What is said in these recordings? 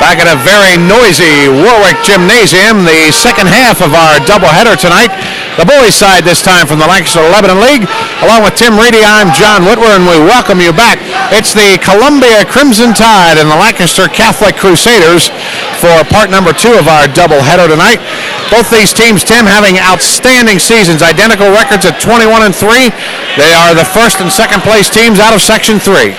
Back at a very noisy Warwick Gymnasium, the second half of our doubleheader tonight. The boys' side this time from the Lancaster Lebanon League. Along with Tim Reedy, I'm John Whitwer, and we welcome you back. It's the Columbia Crimson Tide and the Lancaster Catholic Crusaders for part number 2 of our doubleheader tonight. Both these teams, Tim, having outstanding seasons, identical records at 21-3. They are the first and second place teams out of Section 3.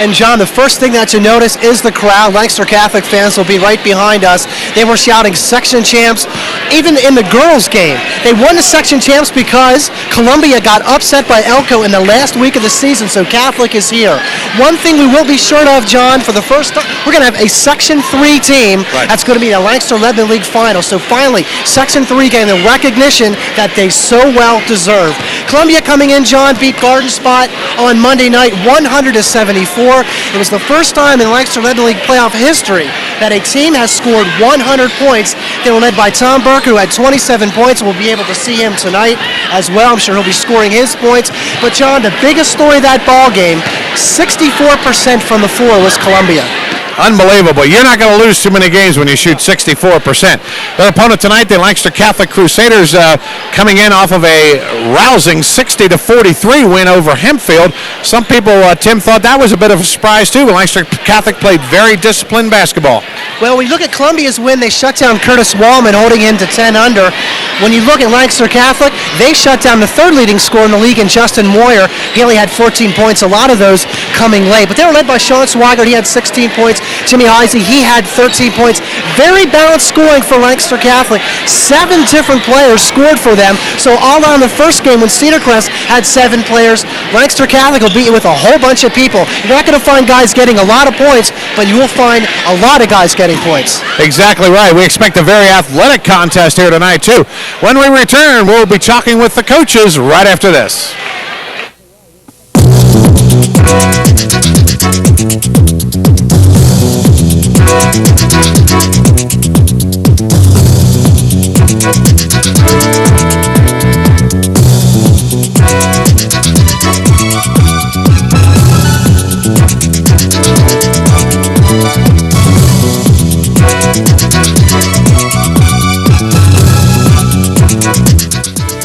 And John, the first thing that you notice is the crowd. Lancaster Catholic fans will be right behind us. They were shouting section champs, even in the girls' game. They won the section champs because Columbia got upset by Elko in the last week of the season, so Catholic is here. One thing we will be short of, John, for the first time, we're going to have a Section 3 team that's going to be the Lancaster Lebanon League final. So finally, Section 3 getting the recognition that they so well deserve. Columbia coming in, John, beat Garden Spot on Monday night, 100-74. It was the first time in Lancaster Lebanon League playoff history that a team has scored 100 points. They were led by Tom Burke, who had 27 points. We'll be able to see him tonight as well. I'm sure he'll be scoring his points. But, John, the biggest story of that ball game, 64% from the floor was Columbia. Unbelievable. You're not going to lose too many games when you shoot 64%. Their opponent tonight, the Lancaster Catholic Crusaders, coming in off of a rousing 60-43 win over Hempfield. Some people, Tim, thought that was a bit of a surprise too. Lancaster Catholic played very disciplined basketball. Well, when you look at Columbia's win, they shut down Curtis Wallman, holding him to 10 under. When you look at Lancaster Catholic, they shut down the third leading scorer in the league in Justin Moyer. He only had 14 points, a lot of those coming late. But they were led by Sean Swigert. He had 16 points. Jimmy Heisey, he had 13 points. Very balanced scoring for Lancaster Catholic. 7 different players scored for them. So all on the first game when Cedar Crest had 7 players, Lancaster Catholic will beat you with a whole bunch of people. You're not going to find guys getting a lot of points, but you will find a lot of guys getting points. Exactly right. We expect a very athletic contest here tonight too. When we return, we'll be talking with the coaches right after this.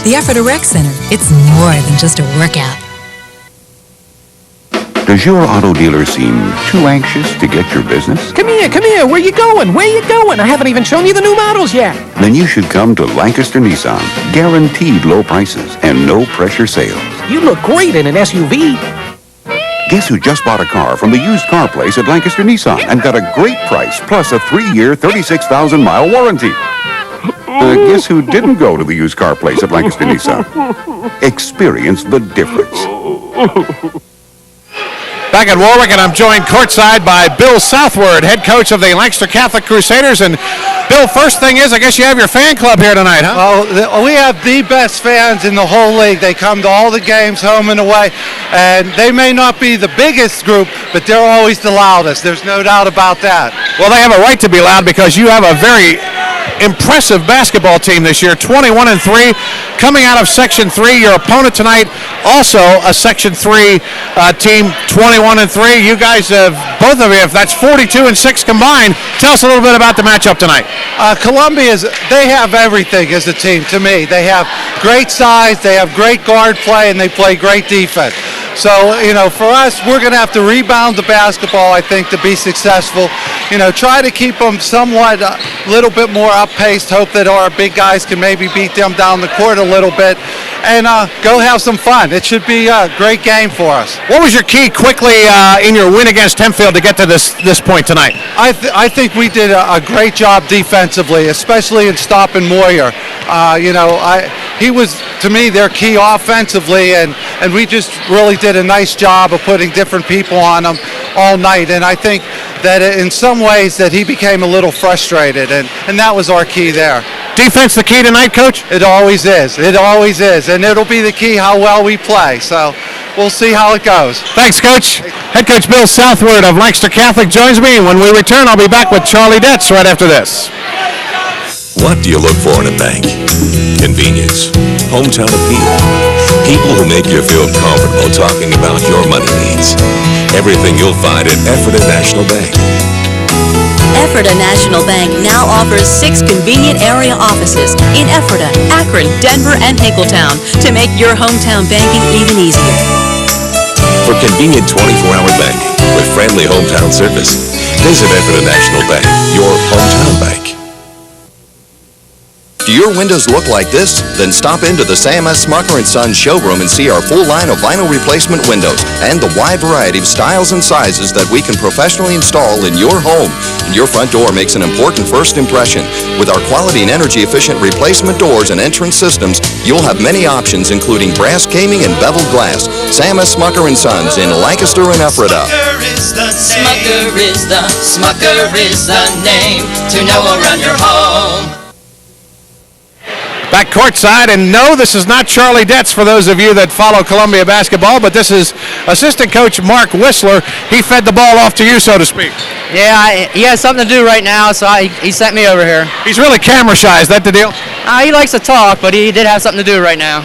The Effort Rec Center, it's more than just a workout. Does your auto dealer seem too anxious to get your business? Come here. Where you going? I haven't even shown you the new models yet. Then you should come to Lancaster Nissan. Guaranteed low prices and no pressure sales. You look great in an SUV. Guess who just bought a car from the used car place at Lancaster Nissan and got a great price plus a 3-year, 36,000-mile warranty? Guess who didn't go to the used car place at Lancaster Nissan? Experience the difference. Back at Warwick, and I'm joined courtside by Bill Southward, head coach of the Lancaster Catholic Crusaders. And Bill, first thing is, I guess you have your fan club here tonight, huh? Well, we have the best fans in the whole league. They come to all the games, home and away, and they may not be the biggest group, but they're always the loudest. There's no doubt about that. Well, they have a right to be loud because you have a very impressive basketball team this year, 21-3, coming out of Section 3. Your opponent tonight, also a Section 3 team, 21-3. You guys have, both of you, if that's 42-6 combined, tell us a little bit about the matchup tonight. Columbia, they have everything as a team to me. They have great size, they have great guard play, and they play great defense. So, for us, we're going to have to rebound the basketball, I think, to be successful. Try to keep them somewhat a little bit more up-paced, hope that our big guys can maybe beat them down the court a little bit, and go have some fun. It should be a great game for us. What was your key quickly in your win against Hempfield to get to this point tonight? I think we did a great job defensively, especially in stopping Moyer. He was, to me, their key offensively, and we just really did a nice job of putting different people on him all night. And I think that in some ways that he became a little frustrated, and that was our key there. Defense the key tonight, Coach? It always is. It always is. And it'll be the key how well we play. So we'll see how it goes. Thanks, Coach. Head Coach Bill Southward of Lancaster Catholic joins me. When we return, I'll be back with Charlie Detz right after this. What do you look for in a bank? Convenience, hometown appeal, people who make you feel comfortable talking about your money needs. Everything you'll find at Ephrata National Bank. Ephrata National Bank now offers 6 convenient area offices in Ephrata, Akron, Denver, and Tinkletown to make your hometown banking even easier. For convenient 24-hour banking with friendly hometown service, visit Ephrata National Bank, your hometown bank. Do your windows look like this? Then stop into the Sam.S. Smucker & Sons showroom and see our full line of vinyl replacement windows and the wide variety of styles and sizes that we can professionally install in your home. And your front door makes an important first impression. With our quality and energy-efficient replacement doors and entrance systems, you'll have many options including brass caming and beveled glass. Sam.S. Smucker & Sons in Lancaster and Ephrata. Smucker is the name to know around your home. Back courtside, and no, this is not Charlie Detz for those of you that follow Columbia basketball, but this is assistant coach Mark Whistler. He fed the ball off to you, so to speak. Yeah, he has something to do right now, so he sent me over here. He's really camera shy, is that the deal? He likes to talk, but he did have something to do right now.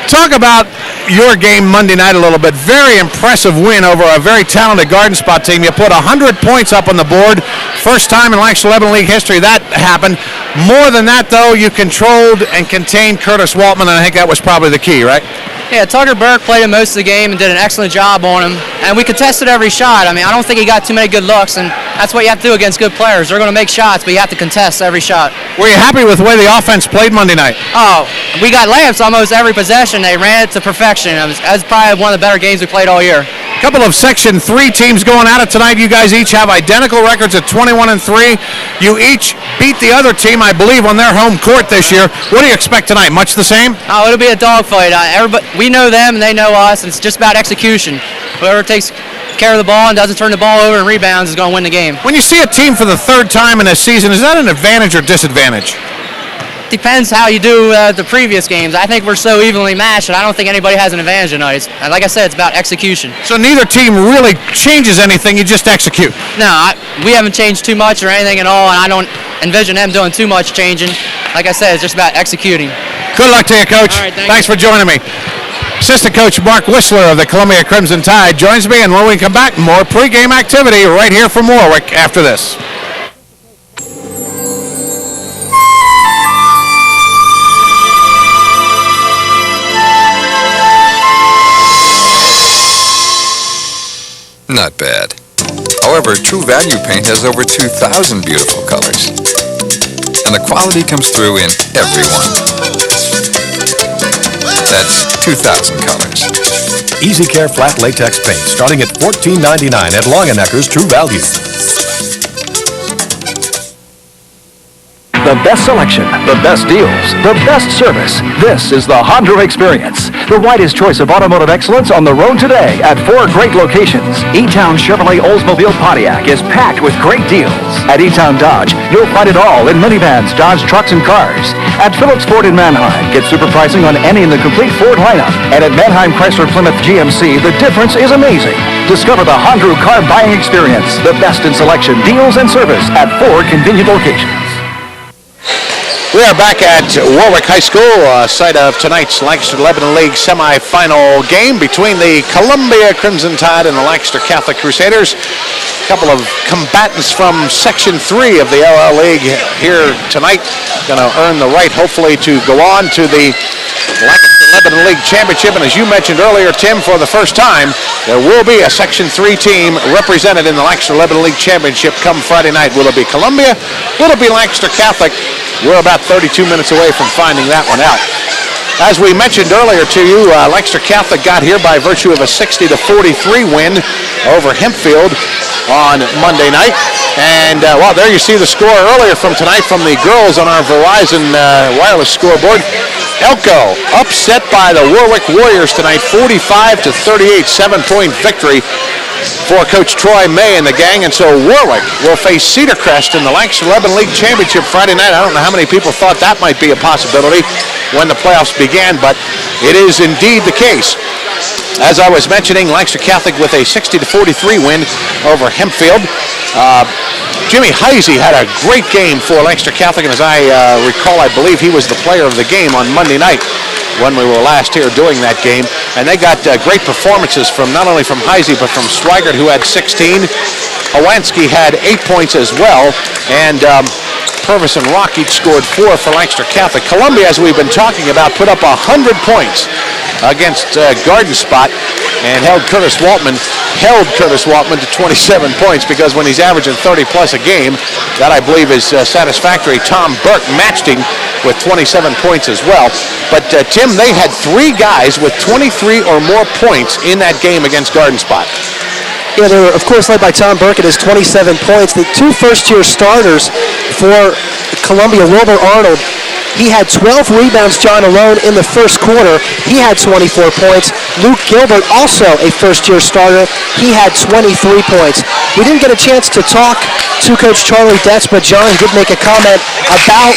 Talk about your game Monday night a little bit. Very impressive win over a very talented Garden Spot team. You put 100 points up on the board. First time in Lancaster Lebanon League history that happened. More than that, though, you controlled and contained Curtis Waltman, and I think that was probably the key, right? Yeah, Tucker Burke played him most of the game and did an excellent job on him. And we contested every shot. I mean, I don't think he got too many good looks, and that's what you have to do against good players. They're going to make shots, but you have to contest every shot. Were you happy with the way the offense played Monday night? Oh, we got layups almost every possession. They ran it to perfection. That was probably one of the better games we played all year. A couple of Section 3 teams going at it tonight. You guys each have identical records at 21-3. You each beat the other team, I believe, on their home court this year. What do you expect tonight? Much the same? Oh, it'll be a dogfight. We know them and they know us, and it's just about execution. Whoever takes care of the ball and doesn't turn the ball over and rebounds is going to win the game. When you see a team for the third time in a season, is that an advantage or disadvantage? Depends how you do the previous games. I think we're so evenly matched that I don't think anybody has an advantage tonight. Like I said, it's about execution. So neither team really changes anything, you just execute? No, we haven't changed too much or anything at all, and I don't envision them doing too much changing. Like I said, it's just about executing. Good luck to you, Coach. All right, thanks for joining me. Assistant Coach Mark Whistler of the Columbia Crimson Tide joins me, and when we come back, more pregame activity right here from Warwick after this. Not bad. However, True Value paint has over 2,000 beautiful colors. And the quality comes through in every one. That's 2,000 colors. Easy Care Flat Latex Paint starting at $14.99 at Longenecker's True Value. The best selection, the best deals, the best service. This is the Honda Experience. The widest choice of automotive excellence on the road today at 4 great locations. E-Town Chevrolet Oldsmobile Pontiac is packed with great deals. At E-Town Dodge, you'll find it all in minivans, Dodge trucks, and cars. At Phillips Ford in Mannheim, get super pricing on any in the complete Ford lineup. And at Mannheim Chrysler Plymouth GMC, the difference is amazing. Discover the Honda car buying experience. The best in selection, deals, and service at 4 convenient locations. We are back at Warwick High School, site of tonight's Lancaster Lebanon League semifinal game between the Columbia Crimson Tide and the Lancaster Catholic Crusaders. A couple of combatants from Section 3 of the LL League here tonight. Going to earn the right, hopefully, to go on to the Lancaster Lebanon League Championship. And as you mentioned earlier, Tim, for the first time, there will be a Section 3 team represented in the Lancaster Lebanon League Championship come Friday night. Will it be Columbia? Will it be Lancaster Catholic? We're about 32 minutes away from finding that one out. As we mentioned earlier to you, Lancaster Catholic got here by virtue of a 60-43 win over Hempfield on Monday night. And, well, there you see the score earlier from tonight from the girls on our Verizon wireless scoreboard. Elko upset by the Warwick Warriors tonight, 45-38, 7-point victory for Coach Troy May and the gang. And so Warwick will face Cedar Crest in the Lancaster Lebanon League Championship Friday night. I don't know how many people thought that might be a possibility when the playoffs began, but it is indeed the case. As I was mentioning, Lancaster Catholic with a 60-43 win over Hempfield. Jimmy Heisey had a great game for Lancaster Catholic, and as I recall, I believe he was the player of the game on Monday night when we were last here doing that game. And they got great performances from not only from Heisey, but from Swigert, who had 16. Hawansky had 8 points as well, and Purvis and Rock each scored 4 for Lancaster Catholic. Columbia, as we've been talking about, put up 100 points against Garden Spot and held Curtis Waltman to 27 points, because when he's averaging 30 plus a game, that I believe is satisfactory. Tom Burke matched him with 27 points as well. But Tim, they had 3 guys with 23 or more points in that game against Garden Spot. Yeah, they were, of course, led by Tom Burke at his 27 points. The 2 first-year starters for Columbia, Wilbur Arnold, he had 12 rebounds, John, alone in the first quarter. He had 24 points. Luke Gilbert, also a first-year starter, he had 23 points. We didn't get a chance to talk to Coach Charlie Detz, but John did make a comment about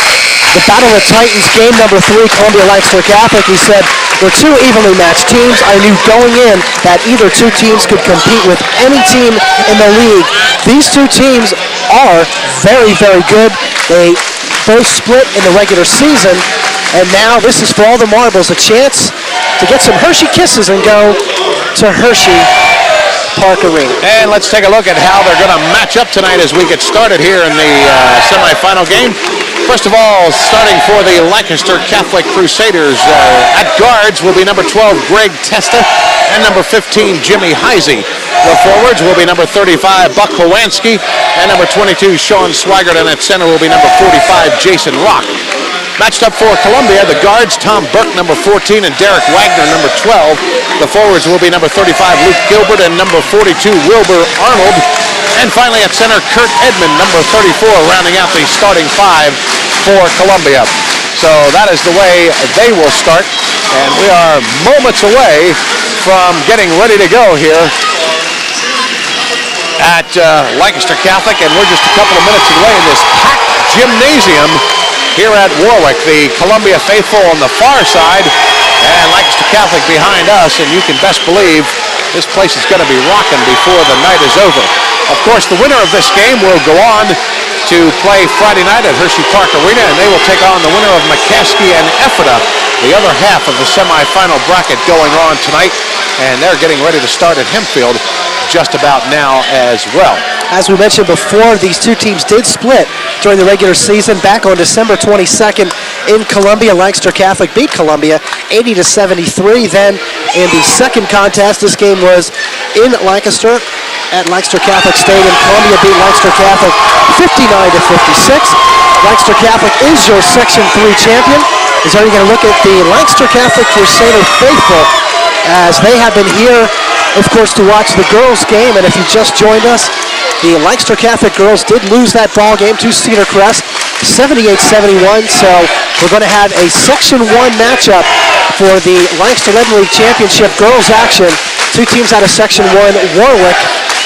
the Battle of the Titans, game number 3, Columbia-Lancaster Catholic. He said, "They're 2 evenly matched teams. I knew going in that either 2 teams could compete with any team in the league." These 2 teams are very, very good. They both split in the regular season, and now this is for all the marbles, a chance to get some Hershey kisses and go to Hershey Park Arena. And let's take a look at how they're going to match up tonight as we get started here in the semifinal game. First of all, starting for the Lancaster Catholic Crusaders, at guards will be number 12, Greg Testa, and number 15, Jimmy Heisey. The forwards will be number 35, Buck Hawansky, and number 22, Sean Swigert, and at center will be number 45, Jason Rock. Matched up for Columbia, the guards, Tom Burke, number 14, and Derek Wagner, number 12. The forwards will be number 35, Luke Gilbert, and number 42, Wilbur Arnold. And finally at center, Kurt Edmond, number 34, rounding out the starting 5 for Columbia. So that is the way they will start, and we are moments away from getting ready to go here at Lancaster Catholic, and we're just a couple of minutes away in this packed gymnasium here at Warwick. The Columbia faithful on the far side and Lancaster Catholic behind us, and you can best believe this place is going to be rocking before the night is over. Of course, the winner of this game will go on to play Friday night at Hershey Park Arena, and they will take on the winner of McCaskey and Ephrata, the other half of the semifinal bracket going on tonight, and they're getting ready to start at Hempfield just about now as well. As we mentioned before, these 2 teams did split during the regular season back on December 22nd in Columbia. Lancaster Catholic beat Columbia 80-73. Then in the second contest, this game was in Lancaster at Lancaster Catholic Stadium. Columbia beat Lancaster Catholic 59-56. Lancaster Catholic is your Section 3 champion. Is already going to look at the Lancaster Catholic Crusader faithful, as they have been here, of course, to watch the girls' game. And if you just joined us, the Lancaster Catholic girls did lose that ball game to Cedar Crest, 78-71. So we're going to have a Section 1 matchup for the Lancaster Lebanon League Championship girls action. 2 teams out of Section 1, Warwick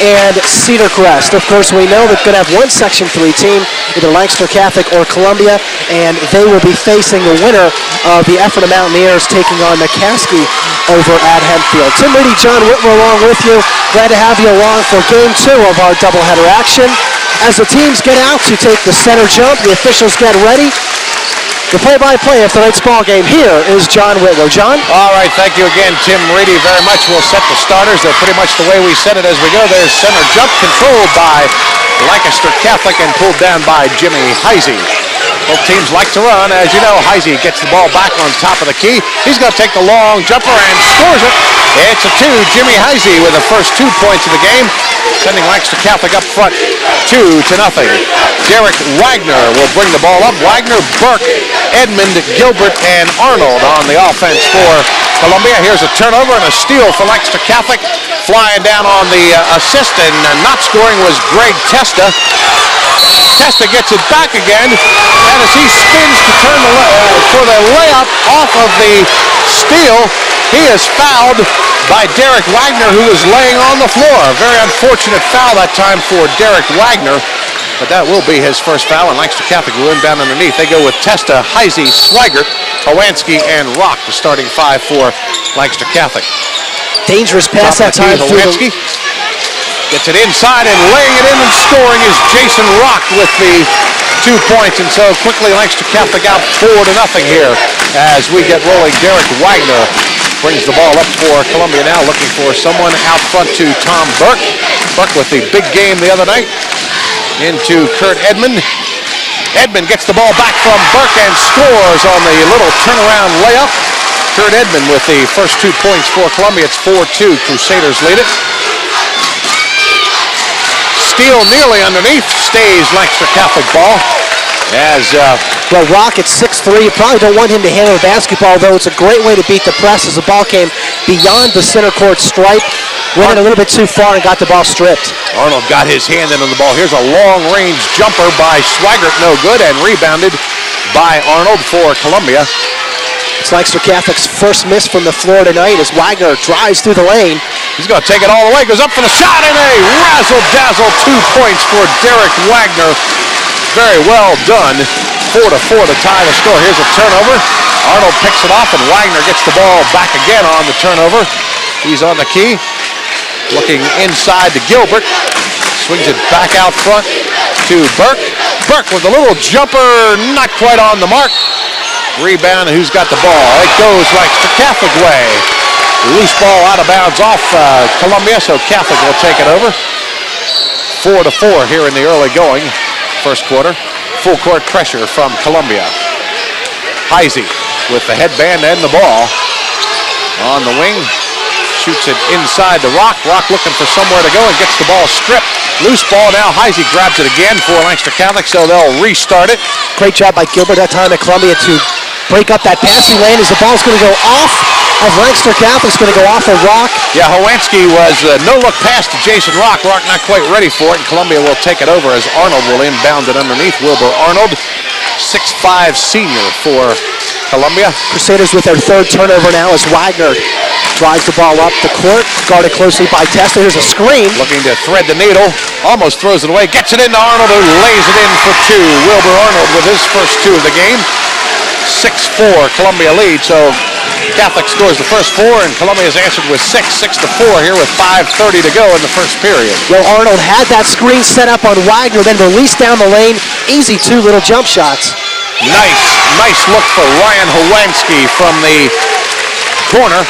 and Cedar Crest. Of course, we know they're going to have 1 Section 3 team, either Lancaster Catholic or Columbia, and they will be facing the winner of the Ephrata Mountaineers taking on McCaskey over at Hempfield. Tim Reedy, John Whitmer along with you. Glad to have you along for Game 2 of our doubleheader action. As the teams get out to take the center jump, the officials get ready. The play-by-play of tonight's ball game here is John Whitlow. John? All right, thank you again, Tim Reedy, very much. We'll set the starters. They're pretty much the way we set it as we go. There's center jump controlled by Lancaster Catholic and pulled down by Jimmy Heisey. Both teams like to run. As you know, Heisey gets the ball back on top of the key. He's going to take the long jumper and scores it. It's a 2. Jimmy Heisey with the first 2 points of the game, sending Lancaster Catholic up front 2-0. Derek Wagner will bring the ball up. Wagner, Burke, Edmond, Gilbert, and Arnold on the offense for Columbia. Here's a turnover and a steal for Lancaster Catholic. Flying down on the assist and not scoring was Greg Testa. Testa gets it back again, and as he spins to turn for the layup off of the steal, he is fouled by Derek Wagner, who is laying on the floor. Very unfortunate foul that time for Derek Wagner, but that will be his first foul, and Lancaster Catholic will inbound underneath. They go with Testa, Heisey, Swigert, Howanski, and Rock, the starting 5 for Lancaster Catholic. Dangerous pass that time. Howanski gets it inside, and laying it in and scoring is Jason Rock with the 2 points. And so quickly Lancaster Catholic out 4-0 here as we get rolling. Derek Wagner brings the ball up for Columbia now, looking for someone out front to Tom Burke. Burke with the big game the other night. Into Kurt Edmond. Edmond gets the ball back from Burke and scores on the little turnaround layup. Kurt Edmond with the first 2 points for Columbia. It's 4-2. Crusaders lead it. Steal nearly underneath. Stays Lancaster Catholic ball. As well, Rock at 6'3". You probably don't want him to handle the basketball, though. It's a great way to beat the press as the ball came beyond the center court stripe. Went a little bit too far and got the ball stripped. Arnold got his hand in on the ball. Here's a long-range jumper by Swigert, no good, and rebounded by Arnold for Columbia. It's Lancaster Catholic's first miss from the floor tonight as Wagner drives through the lane. He's going to take it all the way, goes up for the shot, and a razzle-dazzle 2 points for Derek Wagner. Very well done. 4-4 to tie the score. Here's a turnover. Arnold picks it off, and Wagner gets the ball back again on the turnover. He's on the key. Looking inside to Gilbert. Swings it back out front to Burke. Burke with a little jumper, not quite on the mark. Rebound, who's got the ball? It goes Lancaster Catholic way. Loose ball out of bounds off Columbia, so Catholic will take it over. 4-4 here in the early going. First quarter. Full court pressure from Columbia. Heisey with the headband and the ball. On the wing. Shoots it inside to Rock. Rock looking for somewhere to go and gets the ball stripped. Loose ball now. Heisey grabs it again for Lancaster Catholic, so they'll restart it. Great job by Gilbert that time at Columbia to break up that passing lane as the ball's going to go off of Lancaster Catholic. It's going to go off of Rock. Yeah, Howanski was no-look pass to Jason Rock. Rock not quite ready for it, and Columbia will take it over as Arnold will inbound it underneath. Wilbur Arnold, 6'5" senior for Columbia. Crusaders with their third turnover now as Wagner drives the ball up the court, guarded closely by Testa. Here's a screen. Looking to thread the needle, almost throws it away, gets it into Arnold, who lays it in for 2. Wilbur Arnold with his first 2 of the game. 6-4 Columbia lead, so Catholic scores the first 4, and Columbia's answered with 6-4 here with 5:30 to go in the first period. Well, Arnold had that screen set up on Wagner, then released down the lane. Easy 2 little jump shots. Nice look for Ryan Howanski from the corner,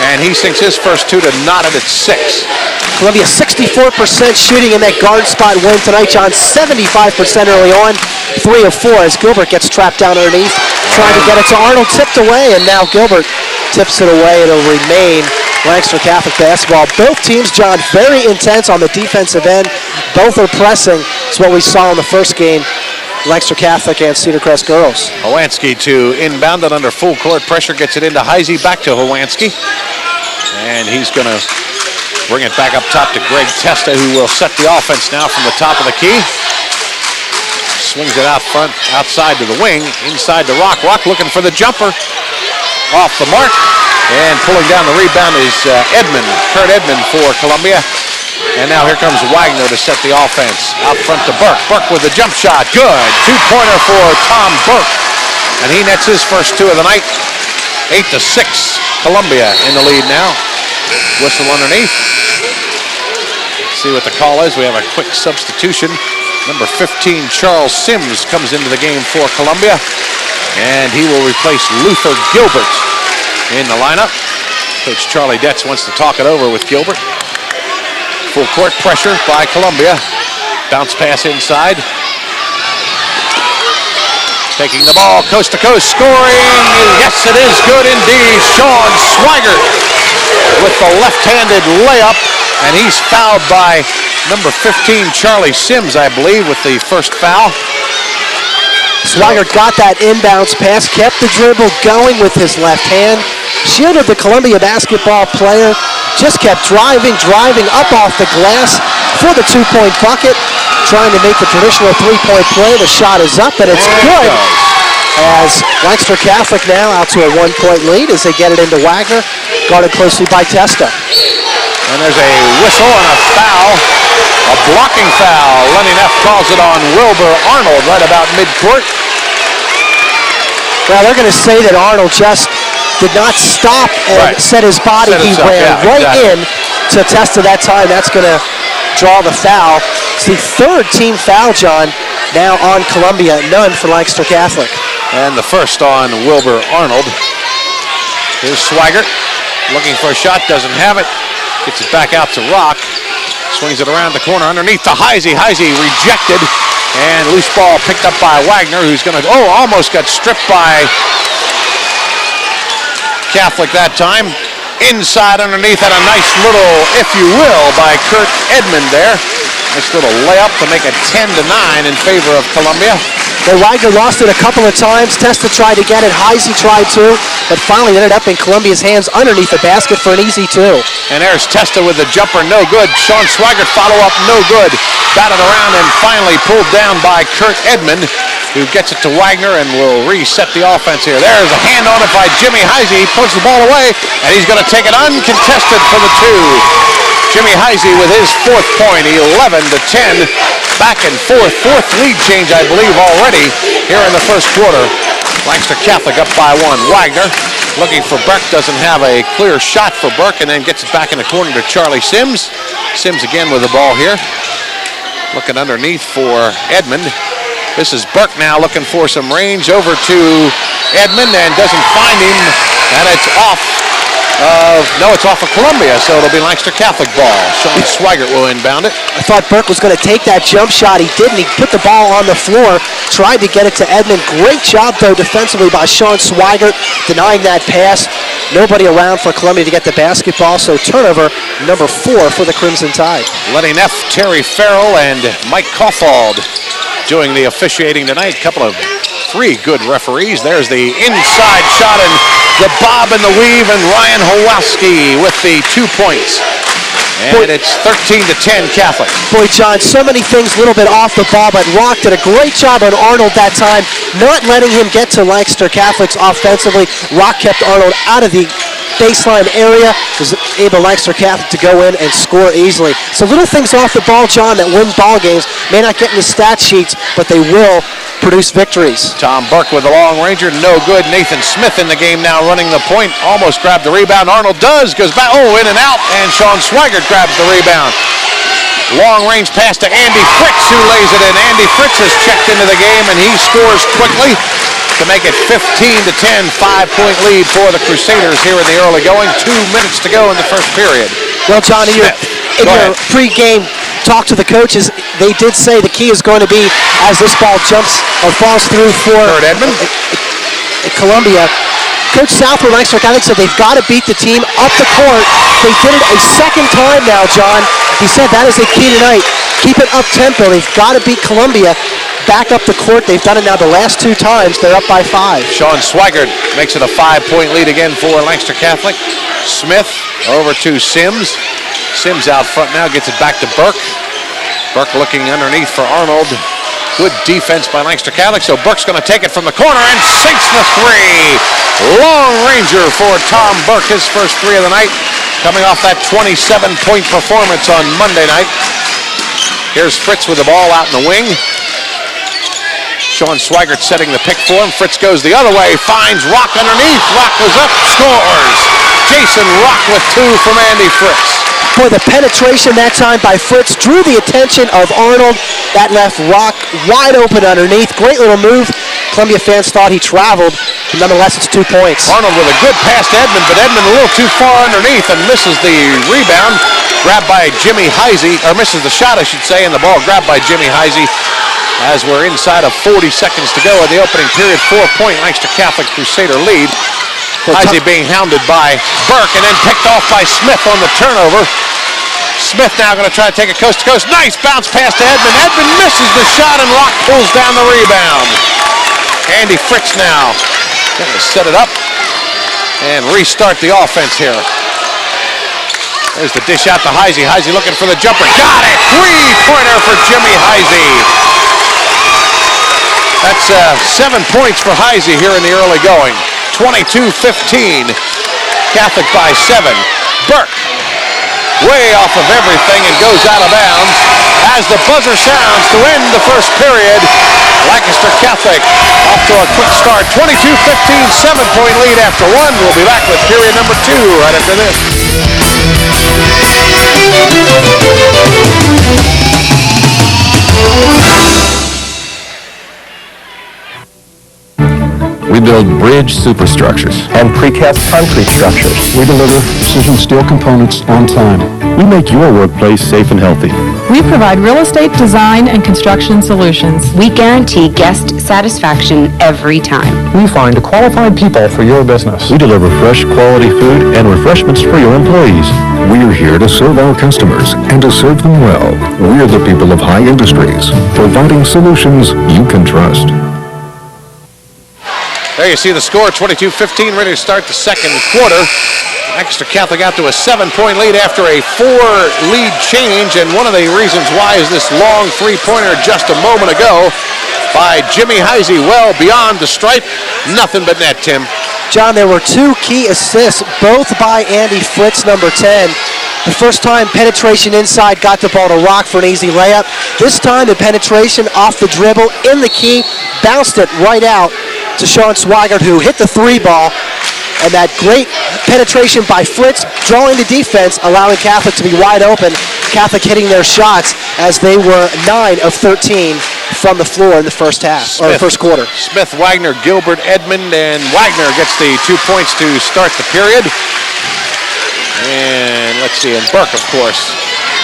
and he sinks his first 2 to knot it at 6. Columbia 64% shooting in that guard spot win tonight, John. 75% early on, 3 of 4 as Gilbert gets trapped down underneath, trying to get it to Arnold, tipped away, and now Gilbert tips it away. It'll remain Lancaster Catholic basketball. Both teams, John, very intense on the defensive end. Both are pressing. It's what we saw in the first game. Lancaster Catholic and Cedar Crest girls. Howanski to inbound it under full court pressure, gets it into Heisey, back to Howanski. And he's going to bring it back up top to Greg Testa, who will set the offense now from the top of the key. Swings it out front, outside to the wing, inside to Rock. Rock looking for the jumper. Off the mark. And pulling down the rebound is Kurt Edmond for Columbia. And now here comes Wagner to set the offense. Out front to Burke. Burke with the jump shot. Good. 2-pointer for Tom Burke. And he nets his first 2 of the night. 8-6. Columbia in the lead now. Whistle underneath. See what the call is. We have a quick substitution. Number 15, Charles Sims, comes into the game for Columbia. And he will replace Luther Gilbert in the lineup. Coach Charlie Detz wants to talk it over with Gilbert. Full court pressure by Columbia. Bounce pass inside. Taking the ball coast to coast, scoring. Yes, it is good indeed. Sean Swigert with the left-handed layup, and he's fouled by number 15, Charlie Sims, I believe, with the first foul. Swigert got that inbounds pass, kept the dribble going with his left hand, shielded the Columbia basketball player, just kept driving up off the glass for the two-point bucket, trying to make the traditional three-point play. The shot is up, and it's good. As Lancaster Catholic now out to a one-point lead as they get it into Wagner, guarded closely by Testa. And there's a whistle and a foul, a blocking foul. Lenny Neff calls it on Wilbur Arnold right about midcourt. Well, they're going to say that Arnold just did not stop and set his body. He ran in to Testa that time. That's going to draw the foul. It's the third team foul, John, now on Columbia. None for Lancaster Catholic. And the first on Wilbur Arnold. Here's Swigert looking for a shot, doesn't have it. Gets it back out to Rock. Swings it around the corner underneath to Heisey. Heisey rejected. And loose ball picked up by Wagner, who's going to, almost got stripped by Catholic that time. Inside underneath, and a nice little, if you will, by Kurt Edmond there. Nice little layup to make it 10-9 in favor of Columbia. Well, Wagner lost it a couple of times. Testa tried to get it. Heisey tried to, but finally ended up in Columbia's hands underneath the basket for an easy two. And there's Testa with the jumper, no good. Sean Swigert follow-up, no good. Batted around and finally pulled down by Kurt Edmond, who gets it to Wagner and will reset the offense here. There's a hand on it by Jimmy Heisey. He pulls the ball away, and he's going to take it uncontested for the two. Jimmy Heisey with his fourth point, 11-10. Back and forth. Fourth lead change, I believe, already here in the first quarter. Lancaster Catholic up by one. Wagner looking for Burke. Doesn't have a clear shot for Burke, and then gets it back in the corner to Charlie Sims. Sims again with the ball here. Looking underneath for Edmond. This is Burke now looking for some range over to Edmond and doesn't find him. And it's off it's off of Columbia, so it'll be Lancaster Catholic ball. Sean Swigert will inbound it. I thought Burke was going to take that jump shot. He didn't. He put the ball on the floor, tried to get it to Edmond. Great job, though, defensively by Sean Swigert, denying that pass. Nobody around for Columbia to get the basketball, so turnover number 4 for the Crimson Tide. Lenny Neff, Terry Farrell, and Mike Kaufald doing the officiating tonight. Couple of 3 good referees. There's the inside shot and the bob and the weave, and Ryan Hawalski with the 2 points. And it's 13-10 Catholic. Boy, John, so many things a little bit off the ball, but Rock did a great job on Arnold that time, not letting him get to Lancaster Catholic's offensively. Rock kept Arnold out of the baseline area, was able Lancaster Catholic to go in and score easily. So little things off the ball, John, that win ball games. May not get in the stat sheets, but they will produce victories. Tom Burke with the long ranger, no good. Nathan Smith in the game now running the point, almost grabbed the rebound. Arnold does, goes back, in and out, and Sean Swigert grabs the rebound. Long range pass to Andy Fritz, who lays it in. Andy Fritz has checked into the game, and he scores quickly to make it 15-10, 5-point lead for the Crusaders here in the early going. 2 minutes to go in the first period. Well, John, in your pre-game talk to the coaches, they did say the key is going to be as this ball jumps or falls through for Kurt Edmond. Columbia. Coach Southwood, Lancaster Catholic, said they've got to beat the team up the court. They did it a second time now, John. He said that is the key tonight. Keep it up-tempo. They've got to beat Columbia back up the court. They've done it now the last 2 times. They're up by 5. Sean Swigert makes it a 5-point lead again for Lancaster Catholic. Smith over to Sims. Sims out front now, gets it back to Burke. Burke looking underneath for Arnold. Good defense by Lancaster Catholic, so Burke's going to take it from the corner and sinks the 3. Long ranger for Tom Burke, his first 3 of the night, coming off that 27-point performance on Monday night. Here's Fritz with the ball out in the wing. Sean Swigert setting the pick for him. Fritz goes the other way, finds Rock underneath. Rock goes up, scores. Jason Rock with 2 from Andy Fritz. Boy, the penetration that time by Fritz drew the attention of Arnold. That left Rock wide open underneath. Great little move. Columbia fans thought he traveled, but nonetheless, it's 2 points. Arnold with a good pass to Edmond, but Edmond a little too far underneath and misses the rebound. Grabbed by Jimmy Heisey, or misses the shot, I should say, and the ball grabbed by Jimmy Heisey. as we're inside of 40 seconds to go in the opening period. 4-point Lancaster Catholic Crusader lead. Heisey being hounded by Burke and then picked off by Smith on the turnover. Smith now going to try to take it coast to coast. Nice bounce pass to Edmond. Edmond misses the shot and Locke pulls down the rebound. Andy Fritz now going to set it up and restart the offense here. There's the dish out to Heisey. Heisey looking for the jumper. Got it! 3-pointer for Jimmy Heisey. That's 7 points for Heisey here in the early going. 22-15. Catholic by 7. Burke way off of everything and goes out of bounds as the buzzer sounds to end the first period. Lancaster Catholic off to a quick start. 22-15, 7-point lead after one. We'll be back with period number 2 right after this. We build bridge superstructures and precast concrete structures. We deliver precision steel components on time. We make your workplace safe and healthy. We provide real estate design and construction solutions. We guarantee guest satisfaction every time. We find qualified people for your business. We deliver fresh, quality food and refreshments for your employees. We're here to serve our customers and to serve them well. We're the people of High Industries, providing solutions you can trust. There you see the score, 22-15, ready to start the second quarter. Lancaster Catholic out to a 7-point lead after a 4-lead change, and one of the reasons why is this long 3-pointer just a moment ago by Jimmy Heisey, well beyond the stripe. Nothing but net, Tim. John, there were 2 key assists, both by Andy Fritz, number 10. The first time, penetration inside, got the ball to Rock for an easy layup. This time, the penetration off the dribble in the key, bounced it right out to Sean Swigert, who hit the 3 ball. And that great penetration by Fritz, drawing the defense, allowing Catholic to be wide open. Catholic hitting their shots as they were 9 of 13 from the floor in the first half, or the first quarter. Smith, Wagner, Gilbert, Edmond, and Wagner gets the 2 points to start the period. And let's see, and Burke, of course.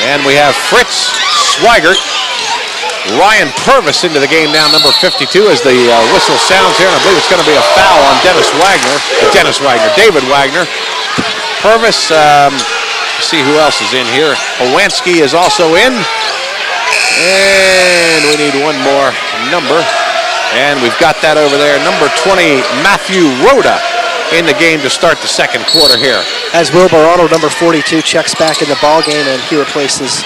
And we have Fritz, Swigert, Ryan Purvis into the game now, number 52, as the whistle sounds here, and I believe it's going to be a foul on David Wagner. Purvis, see who else is in here. Owanski is also in. And we need one more number. And we've got that over there, number 20, Matthew Rhoda, in the game to start the second quarter here. As Wilbur Arnold, number 42, checks back in the ball game, and he replaces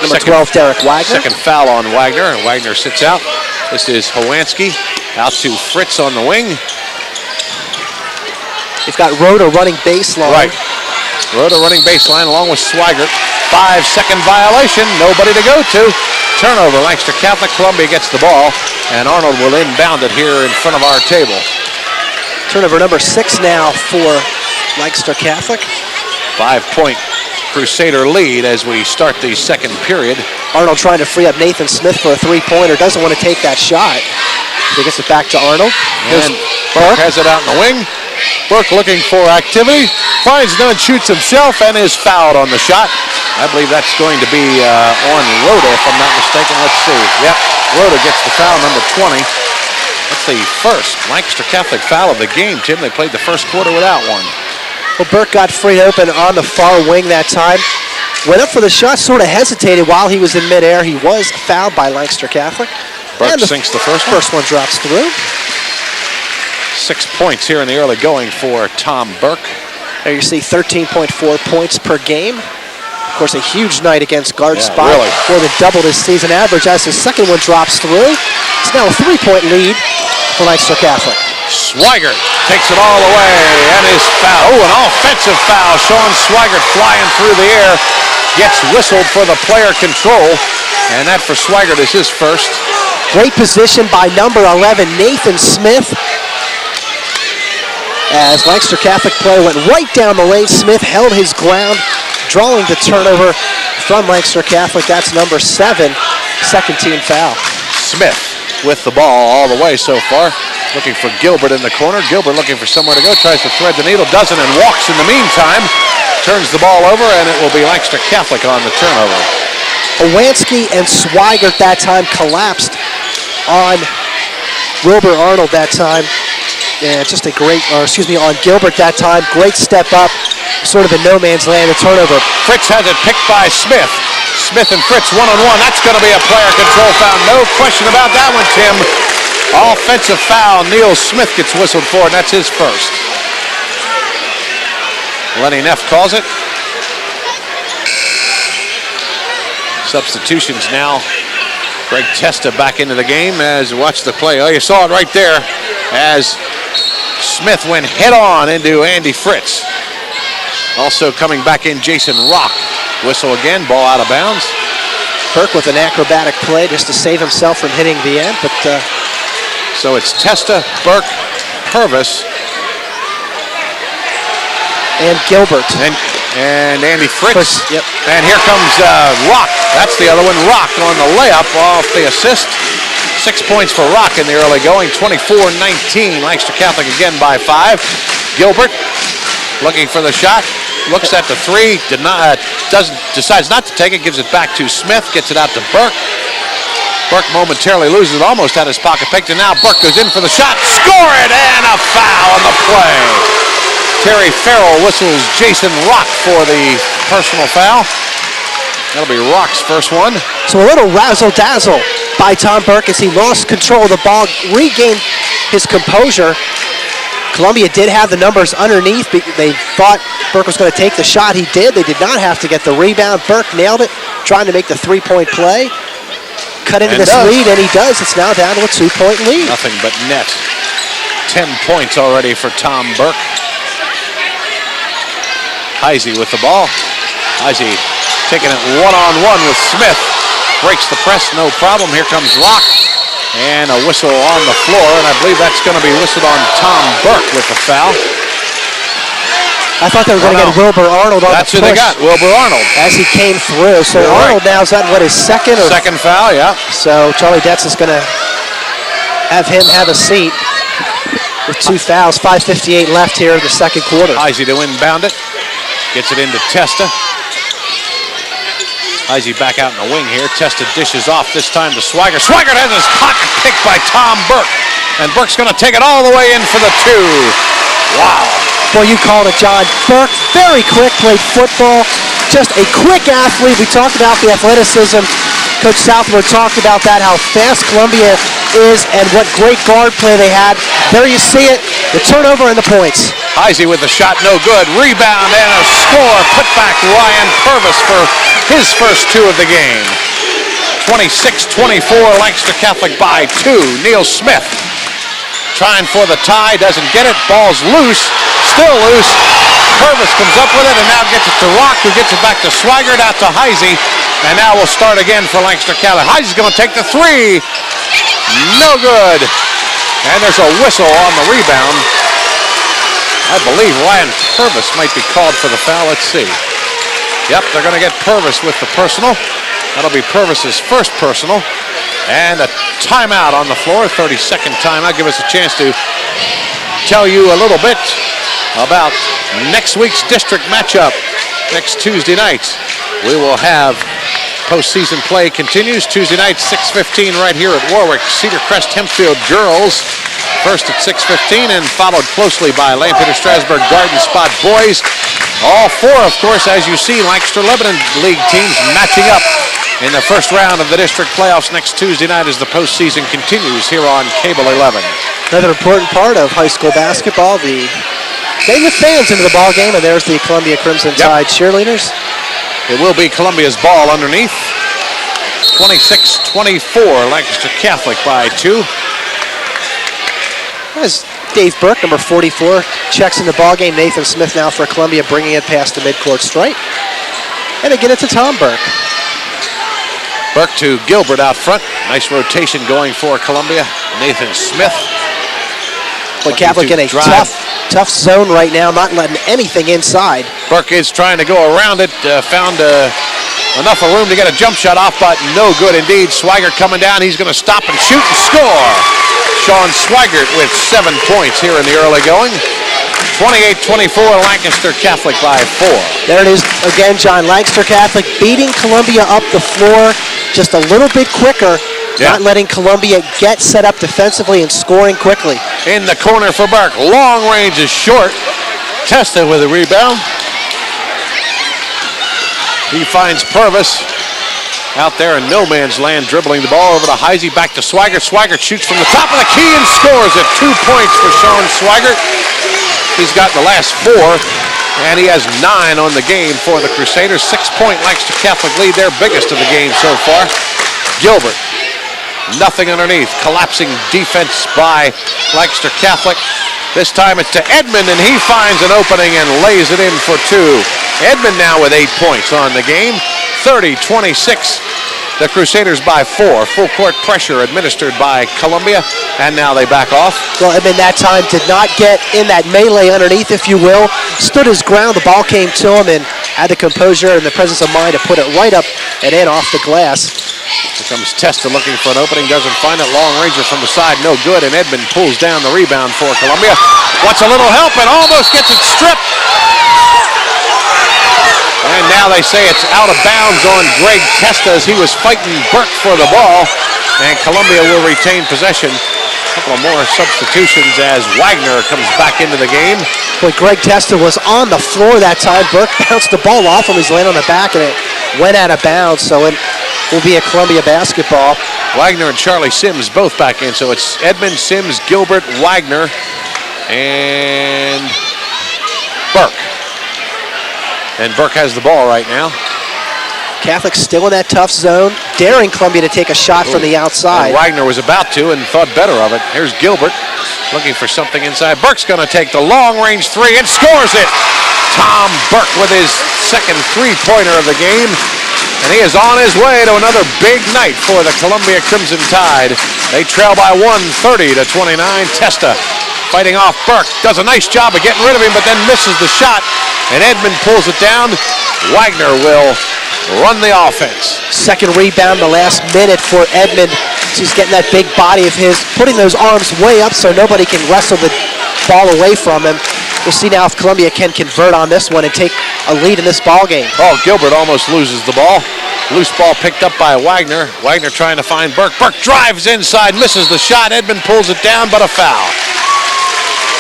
number 12, Derek Wagner. Second foul on Wagner, and Wagner sits out. This is Howanski out to Fritz on the wing. You've got Rhoda running baseline. Right. Rhoda running baseline along with Swigert. 5-second violation, nobody to go to. Turnover, Lancaster Catholic. Columbia gets the ball, and Arnold will inbound it here in front of our table. Turnover number 6 now for Lancaster Catholic. 5-point Crusader lead as we start the second period. Arnold trying to free up Nathan Smith for a 3-pointer. Doesn't want to take that shot. So he gets it back to Arnold. And Burke has it out in the wing. Burke looking for activity. Finds none, shoots himself, and is fouled on the shot. I believe that's going to be on Rhoda, if I'm not mistaken. Let's see. Yep, Rhoda gets the foul, number 20. That's the first Lancaster Catholic foul of the game, Tim. They played the first quarter without one. Well, Burke got freed open on the far wing that time. Went up for the shot, sort of hesitated while he was in midair. He was fouled by Lancaster Catholic. Burke sinks the first one. First one drops through. 6 points here in the early going for Tom Burke. There you see 13.4 points per game. Of course, a huge night against guard spot. Really. More than doubled his season average as his second one drops through. It's now a 3-point lead for Lancaster Catholic. Swigert takes it all away and is fouled. Oh, an offensive foul. Sean Swigert flying through the air. Gets whistled for the player control. And that for Swigert is his first. Great position by number 11, Nathan Smith. As Lancaster Catholic player went right down the lane, Smith held his ground, drawing the turnover from Lancaster Catholic. That's number 7, second team foul. Smith with the ball all the way so far. Looking for Gilbert in the corner. Gilbert looking for somewhere to go. Tries to thread the needle. Doesn't, and walks in the meantime. Turns the ball over, and it will be Lancaster Catholic on the turnover. Owansky and Swigert that time collapsed on Wilbur Arnold that time. Yeah, just a great, on Gilbert that time. Great step up, sort of in no man's land, a turnover. Fritz has it picked by Smith. Smith and Fritz one-on-one. That's going to be a player control foul. No question about that one, Tim. Offensive foul. Neil Smith gets whistled for, and that's his first. Lenny Neff calls it. Substitutions now. Greg Testa back into the game as watch the play. Oh, you saw it right there as Smith went head-on into Andy Fritz. Also coming back in, Jason Rock. Whistle again, ball out of bounds. Burke with an acrobatic play just to save himself from hitting the end, but... So it's Testa, Burke, Purvis. And Gilbert. And Andy Fritz. Yep. And here comes Rock. That's the other one. Rock on the layup off the assist. 6 points for Rock in the early going. 24-19. Lancaster Catholic again by 5. Gilbert looking for the shot. Looks at the three. Decides not to take it. Gives it back to Smith. Gets it out to Burke. Burke momentarily loses it. Almost had his pocket picked. And now Burke goes in for the shot. Score it! And a foul on the play. Terry Farrell whistles Jason Rock for the personal foul. That'll be Rock's first one. So a little razzle-dazzle by Tom Burke as he lost control of the ball, regained his composure. Columbia did have the numbers underneath. They thought Burke was going to take the shot. He did. They did not have to get the rebound. Burke nailed it, trying to make the three-point play. Cut into this lead, and he does. It's now down to a 2-point lead. Nothing but net. 10 points already for Tom Burke. Heisey with the ball. Heisey taking it one-on-one with Smith. Breaks the press, no problem. Here comes Rock. And a whistle on the floor, and I believe that's going to be whistled on Tom Burke with the foul. I thought they were going to get Wilbur Arnold on the push. That's who they got, Wilbur Arnold. As he came through. So Arnold now is that what, his second? Second foul, yeah. So Charlie Detz is going to have him have a seat with 2 fouls. 5:58 left here in the second quarter. Heisey to inbound it. Gets it into Testa. Heisey back out in the wing here. Testa dishes off this time to Swigert. Swigert has his pocket picked by Tom Burke. And Burke's going to take it all the way in for the 2. Wow. Boy, you called it, John. Burke, very quick, played football. Just a quick athlete. We talked about the athleticism. Coach Southwood talked about that, how fast Columbia is and what great guard play they had. There you see it, the turnover and the points. Heisey with the shot, no good. Rebound and a score. Put back Ryan Purvis for his first 2 of the game. 26-24, Lancaster Catholic by 2. Neil Smith trying for the tie, doesn't get it. Ball's loose, still loose. Purvis comes up with it and now gets it to Rock, who gets it back to Swigert, out to Heisey. And now we'll start again for Lancaster Catholic. Heisey's going to take the 3. No good. And there's a whistle on the rebound. I believe Ryan Purvis might be called for the foul. Let's see. Yep, they're going to get Purvis with the personal. That'll be Purvis's first personal. And a timeout on the floor, 32nd timeout. Give us a chance to tell you a little bit about next week's district matchup. Next Tuesday night, we will have postseason play continues. Tuesday night, 6:15 right here at Warwick. Cedar Crest Hempfield girls first at 6:15 and followed closely by Lampeter Strasburg Garden Spot boys. All 4, of course, as you see, Lancaster Lebanon League teams matching up in the first round of the district playoffs next Tuesday night as the postseason continues here on Cable 11. Another important part of high school basketball, the getting the fans into the ball game, and there's the Columbia Crimson Tide cheerleaders. It will be Columbia's ball underneath. 26-24, Lancaster Catholic by 2. As Dave Burke, number 44, checks in the ball game. Nathan Smith now for Columbia, bringing it past the midcourt stripe. And again, it's to Tom Burke. Burke to Gilbert out front. Nice rotation going for Columbia. Nathan Smith. But Catholic in a tough zone right now, not letting anything inside. Burke is trying to go around it. Found enough of room to get a jump shot off, but no good indeed. Swigert coming down. He's going to stop and shoot and score. Sean Swigert with 7 points here in the early going. 28-24, Lancaster Catholic by 4. There it is again, John. Lancaster Catholic beating Columbia up the floor just a little bit quicker, not letting Columbia get set up defensively and scoring quickly. In the corner for Burke. Long range is short. Testa with a rebound. He finds Purvis out there in no man's land, dribbling the ball over to Heisey, back to Swigert. Swigert shoots from the top of the key and scores it. 2 points for Sean Swigert. He's got the last 4, and he has 9 on the game for the Crusaders. 6-point Lancaster Catholic lead, their biggest of the game so far. Gilbert, nothing underneath. Collapsing defense by Lancaster Catholic. This time it's to Edmond, and he finds an opening and lays it in for 2. Edmond now with 8 points on the game. 30-26. The Crusaders by 4. Full court pressure administered by Columbia, and now they back off. Well, Edmond that time did not get in that melee underneath, if you will. Stood his ground, the ball came to him, and had the composure and the presence of mind to put it right up and in off the glass. Here comes Testa looking for an opening, doesn't find it. Long ranger from the side, no good, and Edmond pulls down the rebound for Columbia. Wants a little help and almost gets it stripped. And now they say it's out of bounds on Greg Testa as he was fighting Burke for the ball. And Columbia will retain possession. A couple of more substitutions as Wagner comes back into the game. Boy, Greg Testa was on the floor that time. Burke bounced the ball off him. He's laying on the back, and it went out of bounds. So it will be a Columbia basketball. Wagner and Charlie Sims both back in. So it's Edmond, Sims, Gilbert, Wagner, and Burke. And Burke has the ball right now. Catholic still in that tough zone, daring Columbia to take a shot from the outside. And Wagner was about to and thought better of it. Here's Gilbert looking for something inside. Burke's going to take the long-range 3 and scores it. Tom Burke with his second 3-pointer of the game. And he is on his way to another big night for the Columbia Crimson Tide. They trail by 1, 30-29. Testa fighting off Burke. Does a nice job of getting rid of him, but then misses the shot. And Edmond pulls it down. Wagner will run the offense. Second rebound the last minute for Edmond. He's getting that big body of his, putting those arms way up so nobody can wrestle the ball away from him. We'll see now if Columbia can convert on this one and take a lead in this ball game. Oh, Gilbert almost loses the ball. Loose ball picked up by Wagner. Wagner trying to find Burke. Burke drives inside, misses the shot. Edmond pulls it down, but a foul.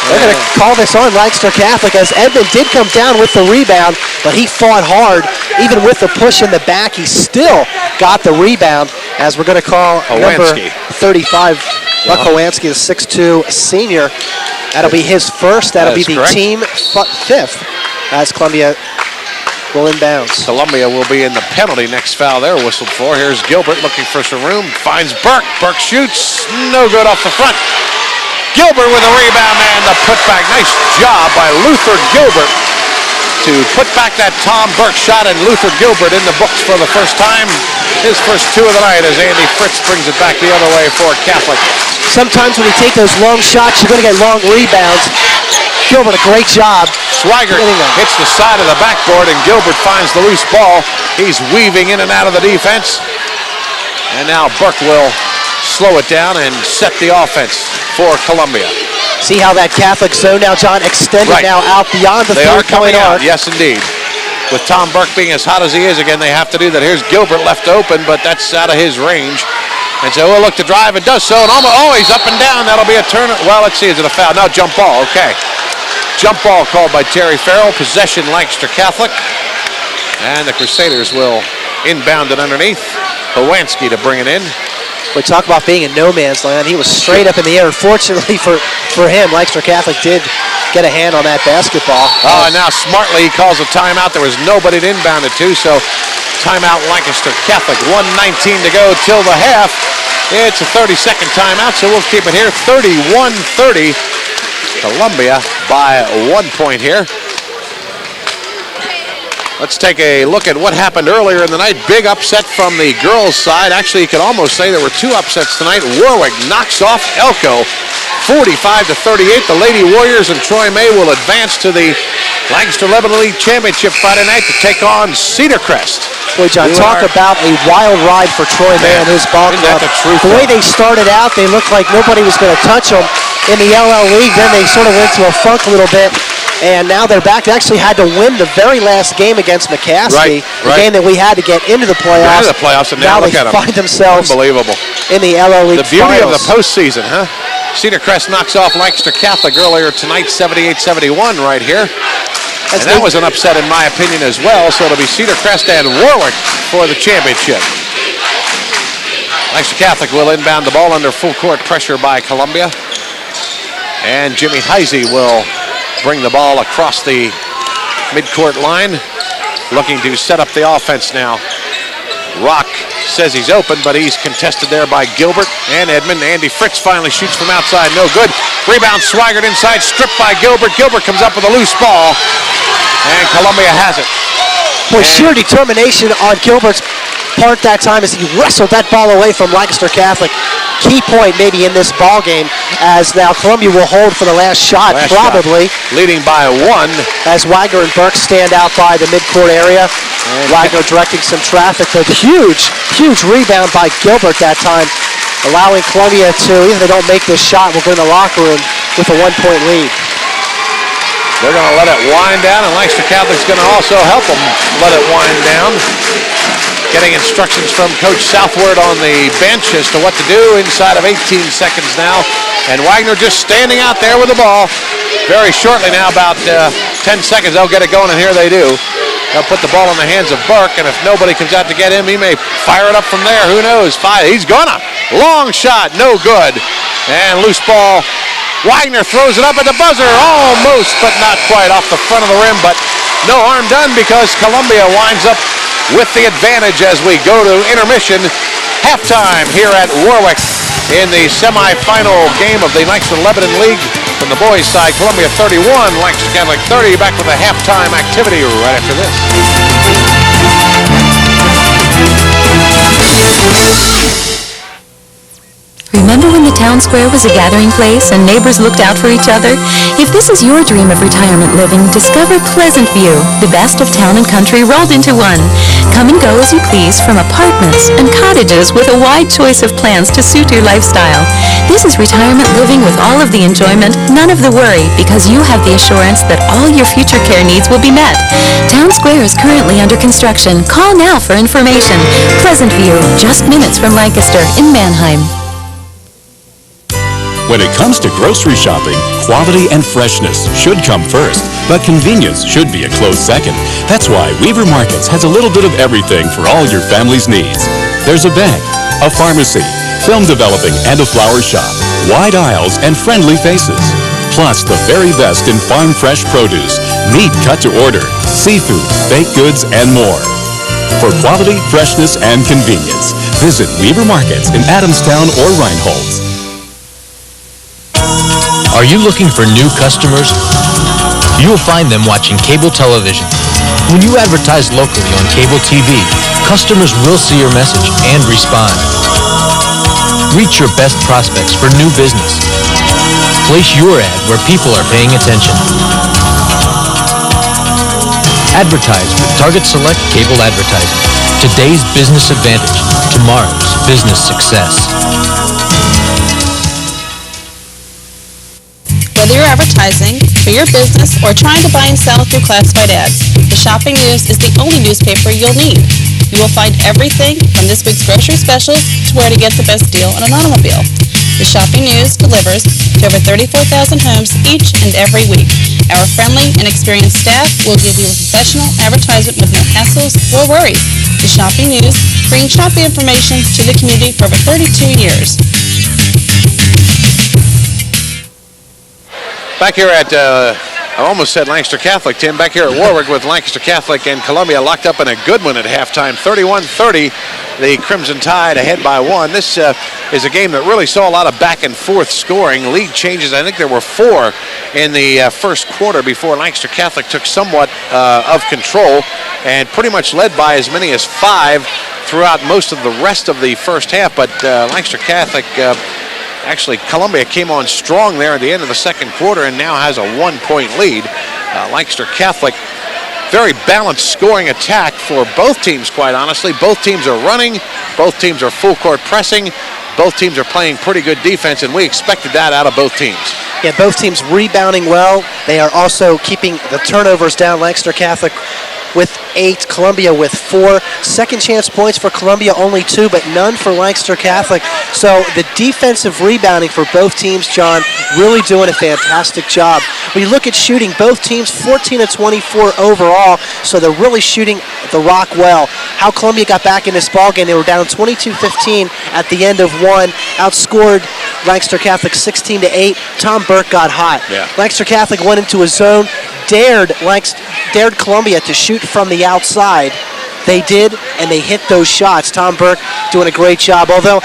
They're going to call this on Lancaster Catholic as Edmond did come down with the rebound, but he fought hard. Even with the push in the back, he still got the rebound, as we're going to call number 35, Buck Howansky, the 6'2 senior. That'll be his first. That'll be the team 5th as Columbia will inbounds. Columbia will be in the penalty. Next foul they're whistled for. Here's Gilbert looking for some room. Finds Burke. Burke shoots. No good off the front. Gilbert with a rebound and the putback. Nice job by Luther Gilbert to put back that Tom Burke shot, and Luther Gilbert in the books for the first time. His first 2 of the night as Andy Fritz brings it back the other way for Catholic. Sometimes when you take those long shots, you're going to get long rebounds. Gilbert, a great job. Swigert hits the side of the backboard, and Gilbert finds the loose ball. He's weaving in and out of the defense. And now Burke will slow it down and set the offense for Columbia. See how that Catholic zone now, John, extended now out beyond the 3-point arc. Yes, indeed. With Tom Burke being as hot as he is again, they have to do that. Here's Gilbert left open, but that's out of his range. And so we'll look to drive, and does so. And almost, he's up and down. That'll be a turn. Well, let's see, is it a foul? No, jump ball, okay. Jump ball called by Terry Farrell. Possession, Lancaster Catholic. And the Crusaders will inbound it underneath. Howansky to bring it in. We talk about being in no man's land. He was straight up in the air. Fortunately for him, Lancaster Catholic did get a hand on that basketball. Oh, and now smartly he calls a timeout. There was nobody to inbound it to, so timeout Lancaster Catholic. 1:19 to go till the half. It's a 30-second timeout, so we'll keep it here. 31-30. Columbia by 1 point here. Let's take a look at what happened earlier in the night. Big upset from the girls' side. Actually, you could almost say there were 2 upsets tonight. Warwick knocks off Elko 45-38. The Lady Warriors and Troy May will advance to the Lancaster Lebanon League Championship Friday night to take on Cedar Crest. Boy, John, talk about a wild ride for Troy May and his ball club. The way they started out, they looked like nobody was going to touch them in the LL League. Then they sort of went to a funk a little bit. And now they're back. They actually had to win the very last game against McCaskey, the game that we had to get into the playoffs. Into the playoffs, and now look they at them. find themselves unbelievable in the LO League The beauty finals. of the postseason, huh? Cedar Crest knocks off Lancaster Catholic earlier tonight, 78-71 right here. And that was an upset in my opinion as well, so it'll be Cedar Crest and Warwick for the championship. Lancaster Catholic will inbound the ball under full court pressure by Columbia. And Jimmy Heisey will bring the ball across the midcourt line, looking to set up the offense now. Rock says he's open, but he's contested there by Gilbert and Edmond. Andy Fritz finally shoots from outside, no good. Rebound Swigert inside, stripped by Gilbert. Gilbert comes up with a loose ball, and Columbia has it. Boy, sheer determination on Gilbert's part that time as he wrestled that ball away from Lancaster Catholic. Key point maybe in this ball game, as now Columbia will hold for the last shot, probably. Leading by 1. As Wagner and Burke stand out by the midcourt area. Wagner directing some traffic, but huge rebound by Gilbert that time, allowing Columbia to, even if they don't make this shot, will go in the locker room with a 1-point lead. They're going to let it wind down, and Lancaster Catholic's going to also help them let it wind down. Getting instructions from Coach Southward on the bench as to what to do inside of 18 seconds now. And Wagner just standing out there with the ball. Very shortly now, about 10 seconds, they'll get it going, and here they do. They'll put the ball in the hands of Burke, and if nobody comes out to get him, he may fire it up from there. Who knows? He's gonna. Long shot, no good. And loose ball. Wagner throws it up at the buzzer, almost, but not quite off the front of the rim, but no harm done because Columbia winds up with the advantage as we go to intermission. Halftime here at Warwick in the semifinal game of the Lancaster Lebanon League. From the boys' side, Columbia 31, Lancaster Catholic 30. Back with a halftime activity right after this. Remember when the town square was a gathering place and neighbors looked out for each other? If this is your dream of retirement living, discover Pleasant View, the best of town and country rolled into one. Come and go as you please from apartments and cottages with a wide choice of plans to suit your lifestyle. This is retirement living with all of the enjoyment, none of the worry, because you have the assurance that all your future care needs will be met. Town Square is currently under construction. Call now for information. Pleasant View, just minutes from Lancaster in Mannheim. When it comes to grocery shopping, quality and freshness should come first, but convenience should be a close second. That's why Weaver Markets has a little bit of everything for all your family's needs. There's a bank, a pharmacy, film developing, and a flower shop, wide aisles and friendly faces. Plus the very best in farm fresh produce, meat cut to order, seafood, baked goods, and more. For quality, freshness, and convenience, visit Weaver Markets in Adamstown or Reinholds. Are you looking for new customers? You will find them watching cable television. When you advertise locally on cable TV, customers will see your message and respond. Reach your best prospects for new business. Place your ad where people are paying attention. Advertise with Target Select Cable Advertising. Today's business advantage, tomorrow's business success. Whether you're advertising for your business or trying to buy and sell through classified ads, the Shopping News is the only newspaper you'll need. You will find everything from this week's grocery specials to where to get the best deal on an automobile. The Shopping News delivers to over 34,000 homes each and every week. Our friendly and experienced staff will give you a professional advertisement with no hassles or worries. The Shopping News brings shopping information to the community for over 32 years. Back here at, I almost said Lancaster Catholic, Tim. Back here at Warwick with Lancaster Catholic and Columbia locked up in a good one at halftime. 31-30, the Crimson Tide ahead by 1. This is a game that really saw a lot of back and forth scoring. Lead changes, I think there were 4 in the first quarter before Lancaster Catholic took somewhat of control and pretty much led by as many as 5 throughout most of the rest of the first half. But Lancaster Catholic... Actually, Columbia came on strong there at the end of the second quarter and now has a 1-point lead. Lancaster Catholic, very balanced scoring attack for both teams, quite honestly. Both teams are running. Both teams are full court pressing. Both teams are playing pretty good defense, and we expected that out of both teams. Yeah, both teams rebounding well. They are also keeping the turnovers down. Lancaster Catholic with 8, Columbia with 4. Second chance points for Columbia, only 2, but none for Lancaster Catholic. So the defensive rebounding for both teams, John, really doing a fantastic job. When you look at shooting, both teams 14 of 24 overall, so they're really shooting the rock well. How Columbia got back in this ballgame, they were down 22-15 at the end of one, outscored Lancaster Catholic 16-8. Tom Burke got hot. Yeah. Lancaster Catholic went into a zone, dared Columbia to shoot from the outside. They did, and they hit those shots. Tom Burke doing a great job. Although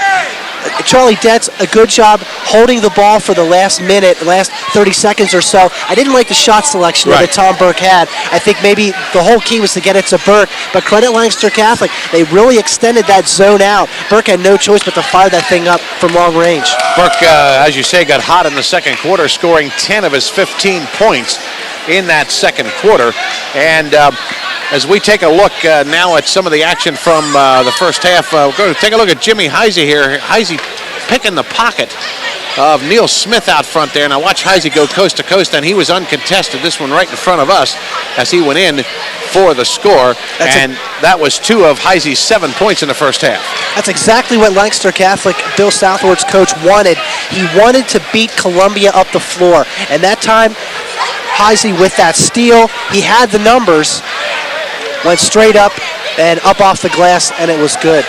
Charlie Detz, a good job holding the ball for the last minute, last 30 seconds or so. I didn't like the shot selection that Tom Burke had. I think maybe the whole key was to get it to Burke, but credit Lancaster Catholic. They really extended that zone out. Burke had no choice but to fire that thing up from long range. Burke, as you say, got hot in the second quarter, scoring 10 of his 15 points in that second quarter. And as we take a look now at some of the action from the first half, we're going to take a look at Jimmy Heisey here. Heisey picking the pocket of Neil Smith out front there. Now watch Heisey go coast to coast, and he was uncontested. This one right in front of us as he went in for the score. That was 2 of Heisey's 7 points in the first half. That's exactly what Lancaster Catholic, Bill Southward's coach, wanted. He wanted to beat Columbia up the floor. And that time, Heisey with that steal, he had the numbers, went straight up and up off the glass, and it was good.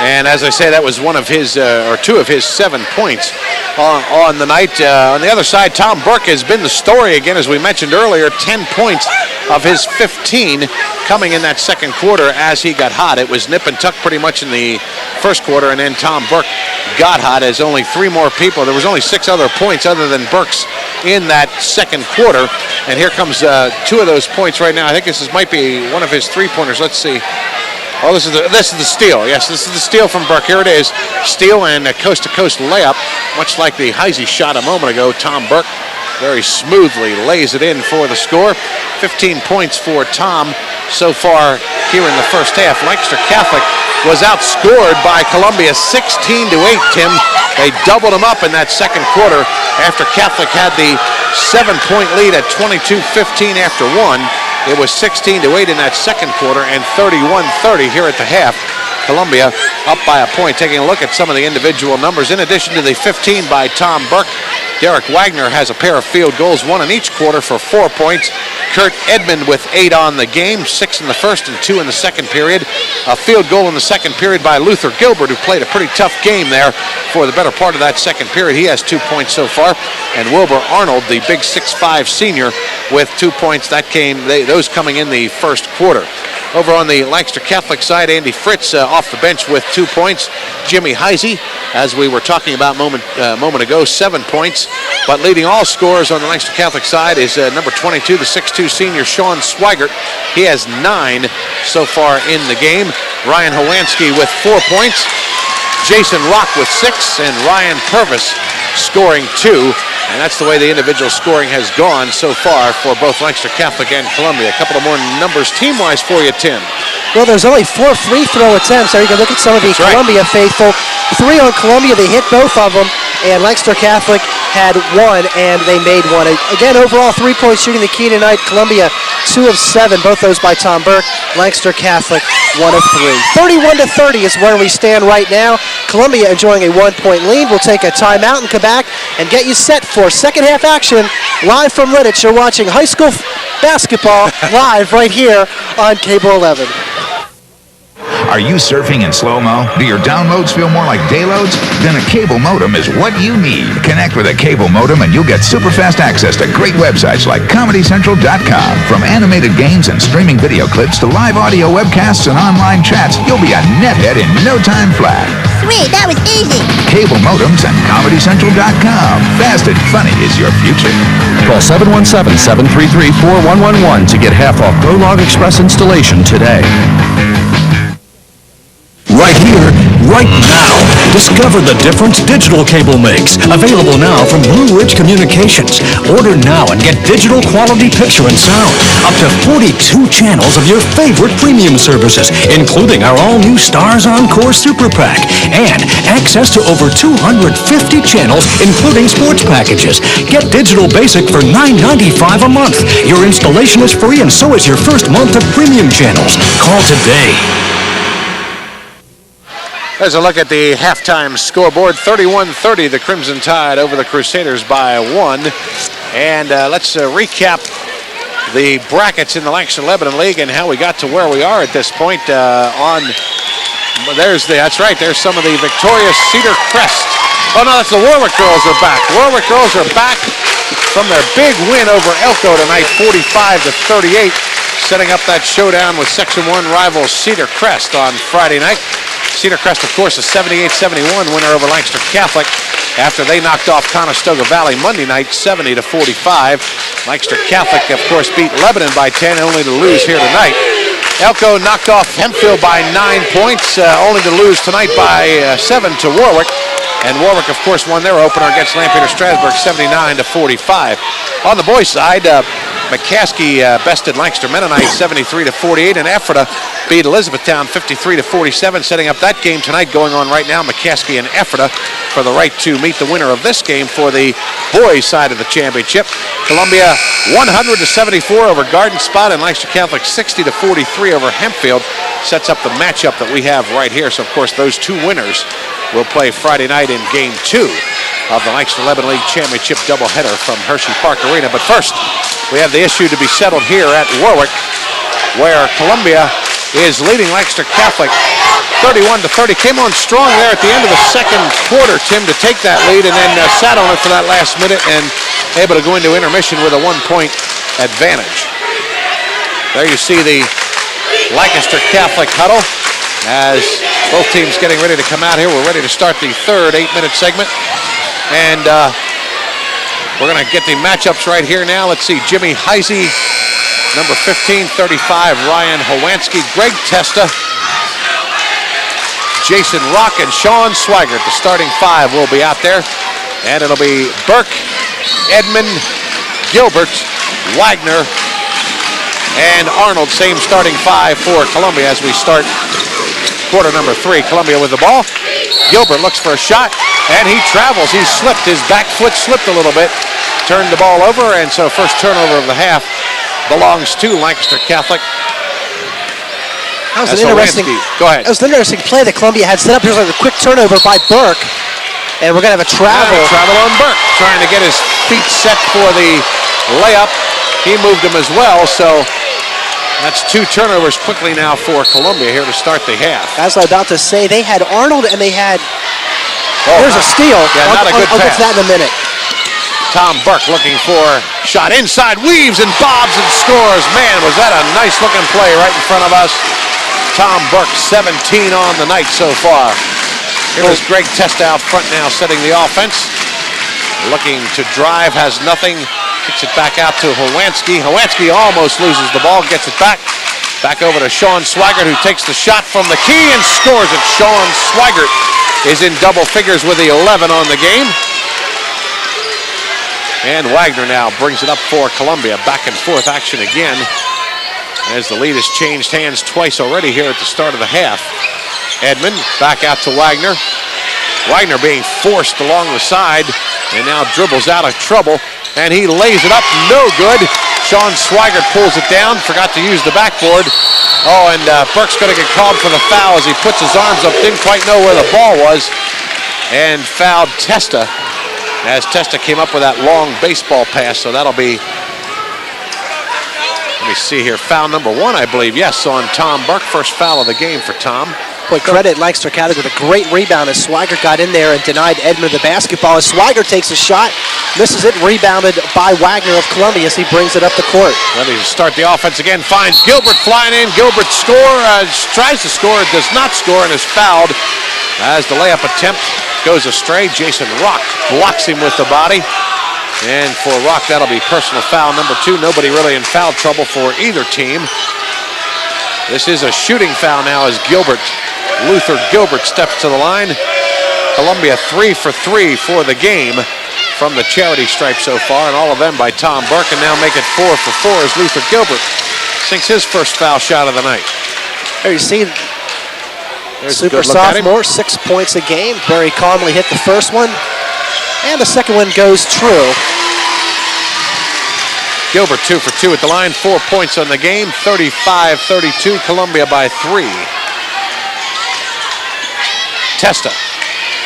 And as I say, that was 1 of his, or 2 of his 7 points on the night. On the other side, Tom Burke has been the story again, as we mentioned earlier. 10 points of his 15 coming in that second quarter as he got hot. It was nip and tuck pretty much in the first quarter, and then Tom Burke got hot as only 3 more people. There was only 6 other points other than Burke's in that second quarter. And here comes 2 of those points right now. I think this might be one of his 3-pointers. Let's see. Oh, this is the steal. Yes, this is the steal from Burke. Here it is. Steal and a coast-to-coast layup, much like the Heisey shot a moment ago. Tom Burke very smoothly lays it in for the score. 15 points for Tom so far here in the first half. Lancaster Catholic was outscored by Columbia 16-8, Tim. They doubled them up in that second quarter after Catholic had the 7-point lead at 22-15 after one. It was 16-8 in that second quarter and 31-30 here at the half. Columbia up by a point. Taking a look at some of the individual numbers. In addition to the 15 by Tom Burke, Derek Wagner has a pair of field goals, 1 in each quarter for 4 points. Kurt Edmond with 8 on the game, 6 in the first and 2 in the second period. A field goal in the second period by Luther Gilbert, who played a pretty tough game there for the better part of that second period. He has 2 points so far. And Wilbur Arnold, the big 6'5 senior, with 2 points. Those coming in the first quarter. Over on the Lancaster Catholic side, Andy Fritz off the bench with 2 points. Jimmy Heisey, as we were talking about a moment ago, 7 points. But leading all scorers on the Lancaster Catholic side is number 22, the 6'2 senior Sean Swigert. He has 9 so far in the game. Ryan Holansky with 4 points. Jason Rock with 6, and Ryan Purvis scoring 2. And that's the way the individual scoring has gone so far for both Lancaster Catholic and Columbia. A couple of more numbers team-wise for you, Tim. Well, there's only 4 free throw attempts. There you can look at some of the Columbia faithful. 3 on Columbia, they hit both of them. And Lancaster Catholic had 1, and they made 1. Again, overall, 3-point shooting the key tonight. Columbia, 2 of 7, both those by Tom Burke. Lancaster Catholic, 1 of 3. 31-30 is where we stand right now. Columbia enjoying a 1-point lead. We'll take a timeout and come back and get you set for second half action. Live from Lidditch, you're watching high school basketball live right here on Cable 11. Are you surfing in slow-mo? Do your downloads feel more like dayloads? Then a cable modem is what you need. Connect with a cable modem and you'll get super fast access to great websites like ComedyCentral.com. From animated games and streaming video clips to live audio webcasts and online chats, you'll be a nethead in no time flat. Sweet, that was easy. Cable modems and ComedyCentral.com. Fast and funny is your future. Call 717-733-4111 to get half off ProLog Express installation today. Right here, right now. Discover the difference digital cable makes. Available now from Blue Ridge Communications. Order now and get digital quality picture and sound. Up to 42 channels of your favorite premium services, including our all-new Stars Encore Super Pack. And access to over 250 channels, including sports packages. Get Digital Basic for $9.95 a month. Your installation is free and so is your first month of premium channels. Call today. There's a look at the halftime scoreboard. 31-30, the Crimson Tide over the Crusaders by 1. And let's recap the brackets in the Lancaster Lebanon League and how we got to where we are at this point. That's right, there's some of the victorious Cedar Crest. Oh no, that's the Warwick girls are back. Warwick girls are back from their big win over Elko tonight, 45-38, setting up that showdown with Section 1 rival Cedar Crest on Friday night. Cedar Crest, of course, a 78-71 winner over Lancaster Catholic after they knocked off Conestoga Valley Monday night, 70-45. Lancaster Catholic, of course, beat Lebanon by 10, only to lose here tonight. Elko knocked off Hempfield by 9 points, only to lose tonight by 7 to Warwick. And Warwick, of course, won their opener against Lampeter Strasburg, 79-45. On the boys' side, McCaskey bested Lancaster Mennonite 73-48, and Ephrata beat Elizabethtown 53-47, setting up that game tonight going on right now. McCaskey and Ephrata for the right to meet the winner of this game for the boys' side of the championship. Columbia 100-74 over Garden Spot, and Lancaster Catholic 60-43 over Hempfield sets up the matchup that we have right here. So, of course, those two winners will play Friday night in Game 2 of the Lancaster Lebanon League Championship doubleheader from Hershey Park Arena. But first, we have the issue to be settled here at Warwick, where Columbia is leading Lancaster Catholic 31-30. Came on strong there at the end of the second quarter, Tim, to take that lead, and then sat on it for that last minute and able to go into intermission with a 1-point advantage. There you see the Lancaster Catholic huddle as both teams getting ready to come out here. We're ready to start the third 8-minute segment. And we're going to get the matchups right here now. Let's see, Jimmy Heisey, number 15, 35, Ryan Howansky, Greg Testa, Jason Rock, and Sean Swigert. The starting five will be out there. And it'll be Burke, Edmond, Gilbert, Wagner, and Arnold. Same starting five for Columbia as we start quarter number 3. Columbia with the ball. Gilbert looks for a shot, and he travels. He slipped. His back foot slipped a little bit. Turned the ball over, and so first turnover of the half belongs to Lancaster Catholic. That was an interesting. Go ahead. That was an interesting play that Columbia had set up. Here's like a quick turnover by Burke, and we're gonna have a travel. Travel on Burke, trying to get his feet set for the layup. He moved him as well, so that's 2 turnovers quickly now for Columbia here to start the half. As I was about to say, they had Arnold and they had. There's a steal. Yeah, not a good I'll pass. get to that in a minute. Tom Burke looking for shot inside, weaves and bobs and scores. Man, was that a nice looking play right in front of us. Tom Burke, 17 on the night so far. Here's Greg Testa out front now setting the offense. Looking to drive, has nothing. Kicks it back out to Howansky. Howansky almost loses the ball, gets it back. Back over to Sean Swigert, who takes the shot from the key and scores it. Sean Swigert is in double figures with the 11 on the game. And Wagner now brings it up for Columbia. Back and forth action again, as the lead has changed hands twice already here at the start of the half. Edmond back out to Wagner. Wagner being forced along the side and now dribbles out of trouble, and he lays it up, no good. Sean Swigert pulls it down, forgot to use the backboard. Oh, and Burke's going to get called for the foul as he puts his arms up, didn't quite know where the ball was, and fouled Testa, as Testa came up with that long baseball pass. So that'll be, let me see here, foul number 1, I believe. Yes, on Tom Burke, first foul of the game for Tom. Boy, credit Lancaster Catholic with a great rebound as Swigert got in there and denied Edmond the basketball. As Swigert takes a shot, misses it, rebounded by Wagner of Columbia as he brings it up the court. Ready to start the offense again, finds Gilbert flying in. Gilbert tries to score, does not score, and is fouled as the layup attempt goes astray. Jason Rock blocks him with the body. And for Rock, that'll be personal foul number 2. Nobody really in foul trouble for either team. This is a shooting foul now as Gilbert Luther Gilbert steps to the line. Columbia 3 for 3 for the game from the charity stripe so far, and all of them by Tom Burke, and now make it 4 for 4 as Luther Gilbert sinks his first foul shot of the night. There you see, There's super sophomore, 6 points a game. Very calmly hit the first one, and the second one goes true. Gilbert 2 for 2 at the line, 4 points on the game, 35-32, Columbia by 3. Testa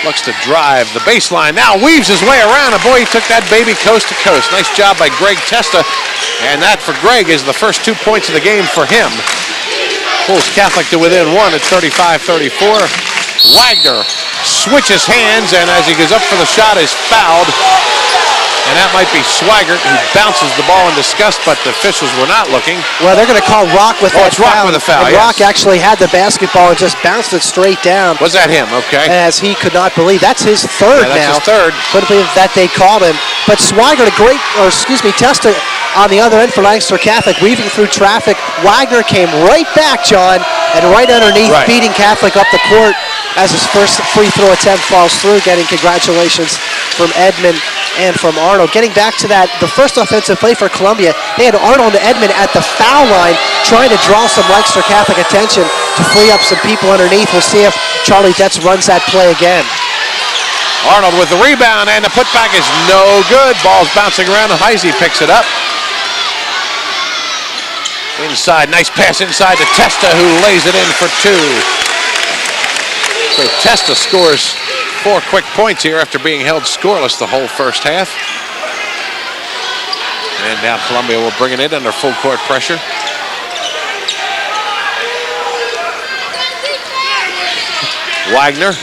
looks to drive the baseline, now weaves his way around, and boy, he took that baby coast to coast. Nice job by Greg Testa, and that for Greg is the first 2 points of the game for him. Pulls Catholic to within 1 at 35-34. Wagner switches hands, and as he goes up for the shot is fouled. And that might be Swigert, who bounces the ball in disgust, but the officials were not looking. Well, they're going to call Rock with that it's Rock with a foul, and yes. Rock actually had the basketball and just bounced it straight down. Was that him? Okay. As he could not believe. That's his third Yeah, that's now. his third. Couldn't believe that they called him. But Swigert, Testa on the other end for Lancaster Catholic, weaving through traffic. Wagner came right back, John, and right underneath, beating Catholic up the court as his first free throw attempt falls through, getting congratulations from Edmond and from Arnold. Getting back to that, the first offensive play for Columbia, they had Arnold and Edmond at the foul line trying to draw some Lancaster Catholic attention to free up some people underneath. We'll see if Charlie Detz runs that play again. Arnold with the rebound, and the putback is no good. Ball's bouncing around, and Heisey picks it up. Inside, nice pass inside to Testa, who lays it in for 2. So Testa scores 4 quick points here after being held scoreless the whole first half. And now Columbia will bring it in under full court pressure. Wagner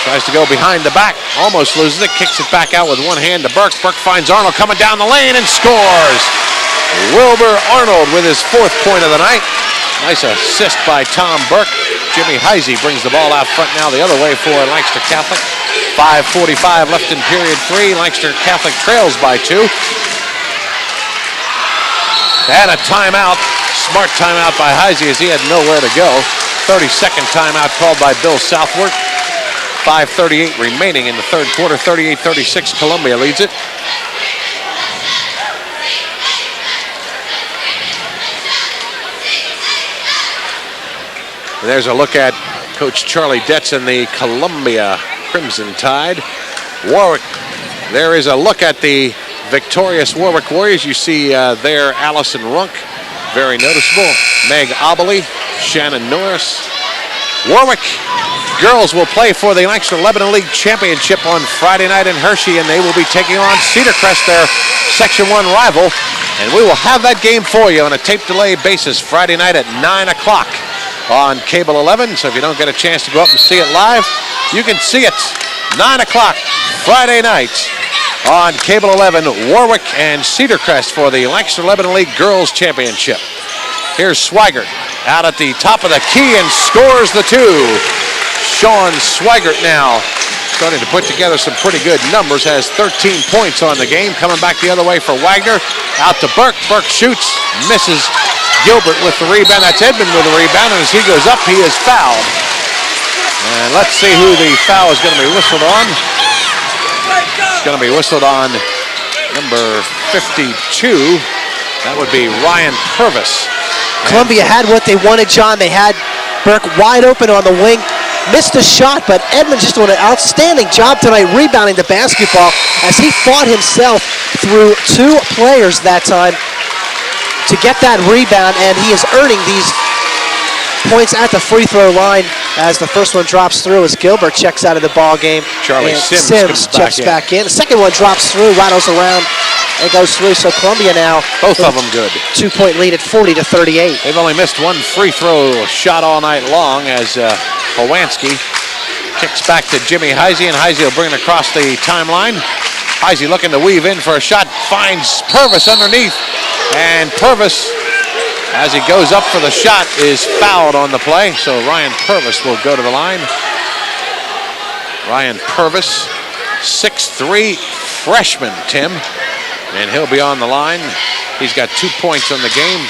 tries to go behind the back, almost loses it, kicks it back out with one hand to Burke. Burke finds Arnold coming down the lane and scores. Wilbur Arnold with his 4th point of the night. Nice assist by Tom Burke. Jimmy Heisey brings the ball out front now the other way for Lancaster Catholic. 5:45 left in period 3. Lancaster Catholic trails by 2. And a timeout. Smart timeout by Heisey as he had nowhere to go. 32nd timeout called by Bill Southworth. 5:38 remaining in the third quarter. 38-36, Columbia leads it. And there's a look at Coach Charlie Detz and the Columbia Crimson Tide. Warwick, there is a look at the victorious Warwick Warriors. You see there Allison Runk, very noticeable. Meg Obley, Shannon Norris. Warwick girls will play for the Lancaster Lebanon League Championship on Friday night in Hershey, and they will be taking on Cedar Crest, their Section 1 rival. And we will have that game for you on a tape delay basis Friday night at 9 o'clock. On Cable 11, so if you don't get a chance to go up and see it live, you can see it 9 o'clock Friday night on Cable 11, Warwick and Cedar Crest for the Lancaster Lebanon League Girls Championship. Here's Swigert out at the top of the key and scores the 2. Sean Swigert now starting to put together some pretty good numbers, has 13 points on the game. Coming back the other way for Wagner, out to Burke. Burke shoots, misses. Gilbert with the rebound. That's Edmond with the rebound, and as he goes up, he is fouled. And let's see who the foul is going to be whistled on. It's going to be whistled on number 52. That would be Ryan Purvis. Columbia had what they wanted, John. They had Burke wide open on the wing. Missed a shot, but Edmond just doing an outstanding job tonight rebounding the basketball as he fought himself through 2 players that time to get that rebound, and he is earning these points at the free throw line as the first one drops through as Gilbert checks out of the ball game. Charlie Sims checks back in. The second one drops through, rattles around, and goes through. So Columbia now, both of them good. 2-point lead at 40-38. They've only missed 1 free throw shot all night long as Powanski kicks back to Jimmy Heisey, and Heisey will bring it across the timeline. Heisey looking to weave in for a shot, finds Purvis underneath, and Purvis, as he goes up for the shot, is fouled on the play, so Ryan Purvis will go to the line. Ryan Purvis, 6'3", freshman, Tim, and he'll be on the line. He's got 2 points on the game,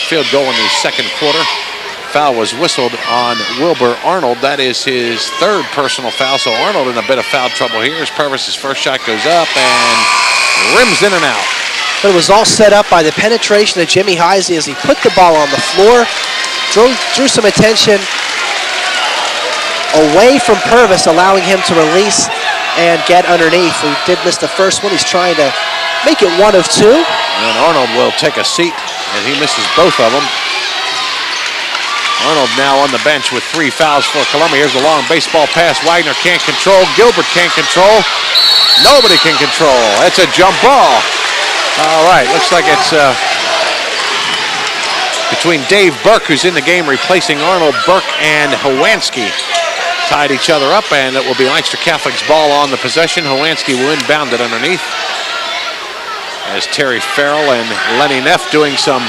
field goal in the second quarter. foul was whistled on Wilbur Arnold. That is his third personal foul, so Arnold in a bit of foul trouble here as Purvis' first shot goes up and rims in and out. But it was all set up by the penetration of Jimmy Heisey as he put the ball on the floor, drew some attention away from Purvis, allowing him to release and get underneath. He did miss the first one. He's trying to make it 1 of 2. And Arnold will take a seat, and he misses both of them. Arnold now on the bench with 3 fouls for Columbia. Here's the long baseball pass. Wagner can't control. Gilbert can't control. Nobody can control. It's a jump ball. All right, looks like it's between Dave Burke, who's in the game replacing Arnold. Burke and Howanski tied each other up, and it will be Lancaster Catholic's ball on the possession. Howanski will inbound it underneath as Terry Farrell and Lenny Neff doing some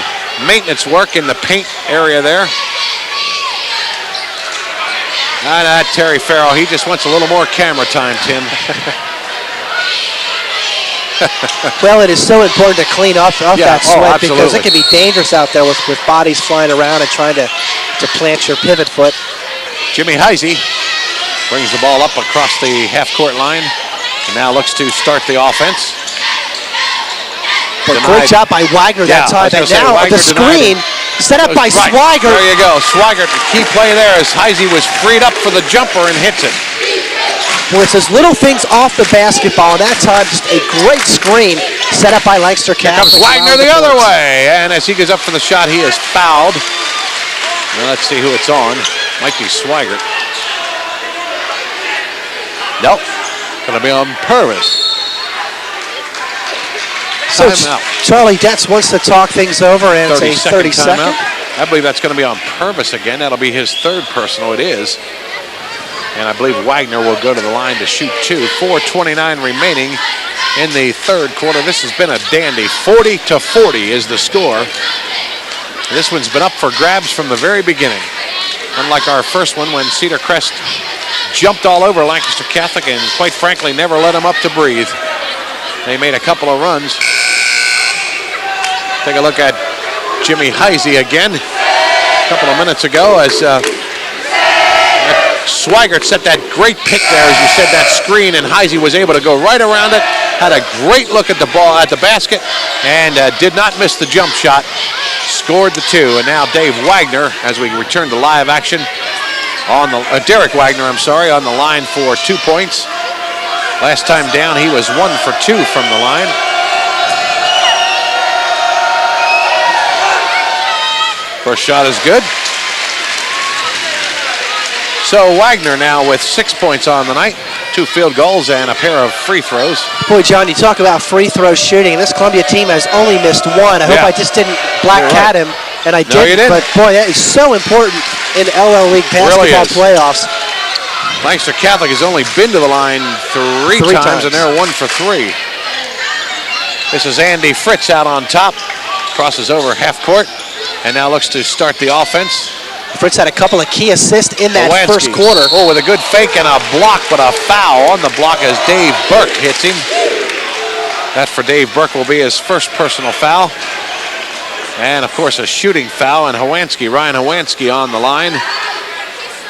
maintenance work in the paint area there. Not Terry Farrell. He just wants a little more camera time, Tim. Well, it is so important to clean off that sweat because absolutely. it can be dangerous out there with bodies flying around and trying to plant your pivot foot. Jimmy Heisey brings the ball up across the half-court line and now looks to start the offense. But great job by Wagner that time. And now the screen set up by Swigert. There you go. Swigert, key play there as Heisey was freed up for the jumper and hits it. Well, it's those little things off the basketball, and that time just a great screen set up by Lancaster Catholic. Here comes Wagner the other way, and as he goes up for the shot, he is fouled. Now let's see who it's on. Might be Swigert. Nope. Going to be on Purvis. So Charlie Detz wants to talk things over, and it's a 30-second. I believe that's going to be on Purvis again. That'll be his third personal. It is. And I believe Wagner will go to the line to shoot 2. 4:29 remaining in the third quarter. This has been a dandy. 40-40 is the score. This one's been up for grabs from the very beginning. Unlike our first one when Cedar Crest jumped all over Lancaster Catholic and quite frankly never let them up to breathe. They made a couple of runs. Take a look at Jimmy Heisey again a couple of minutes ago as Swigert set that great pick there, as you said, that screen, and Heisey was able to go right around it, had a great look at the ball, at the basket, and did not miss the jump shot. Scored the 2, and now Dave Wagner, as we return to live action, on the Derek Wagner, I'm sorry, on the line for 2 points. Last time down, he was 1 for 2 from the line. First shot is good. So Wagner now with 6 points on the night, 2 field goals and a pair of free throws. Boy, John, you talk about free throw shooting, and this Columbia team has only missed 1. I hope I just didn't black cat him, and I didn't. But boy, that is so important in LL League basketball playoffs. Lancaster Catholic has only been to the line three times, and they're 1 for 3. This is Andy Fritz out on top, crosses over half court, and now looks to start the offense. Fritz had a couple of key assists in that first quarter. Oh, with a good fake and a block, but a foul on the block as Dave Burke hits him. That for Dave Burke will be his first personal foul. And of course a shooting foul, and Ryan Howanski on the line.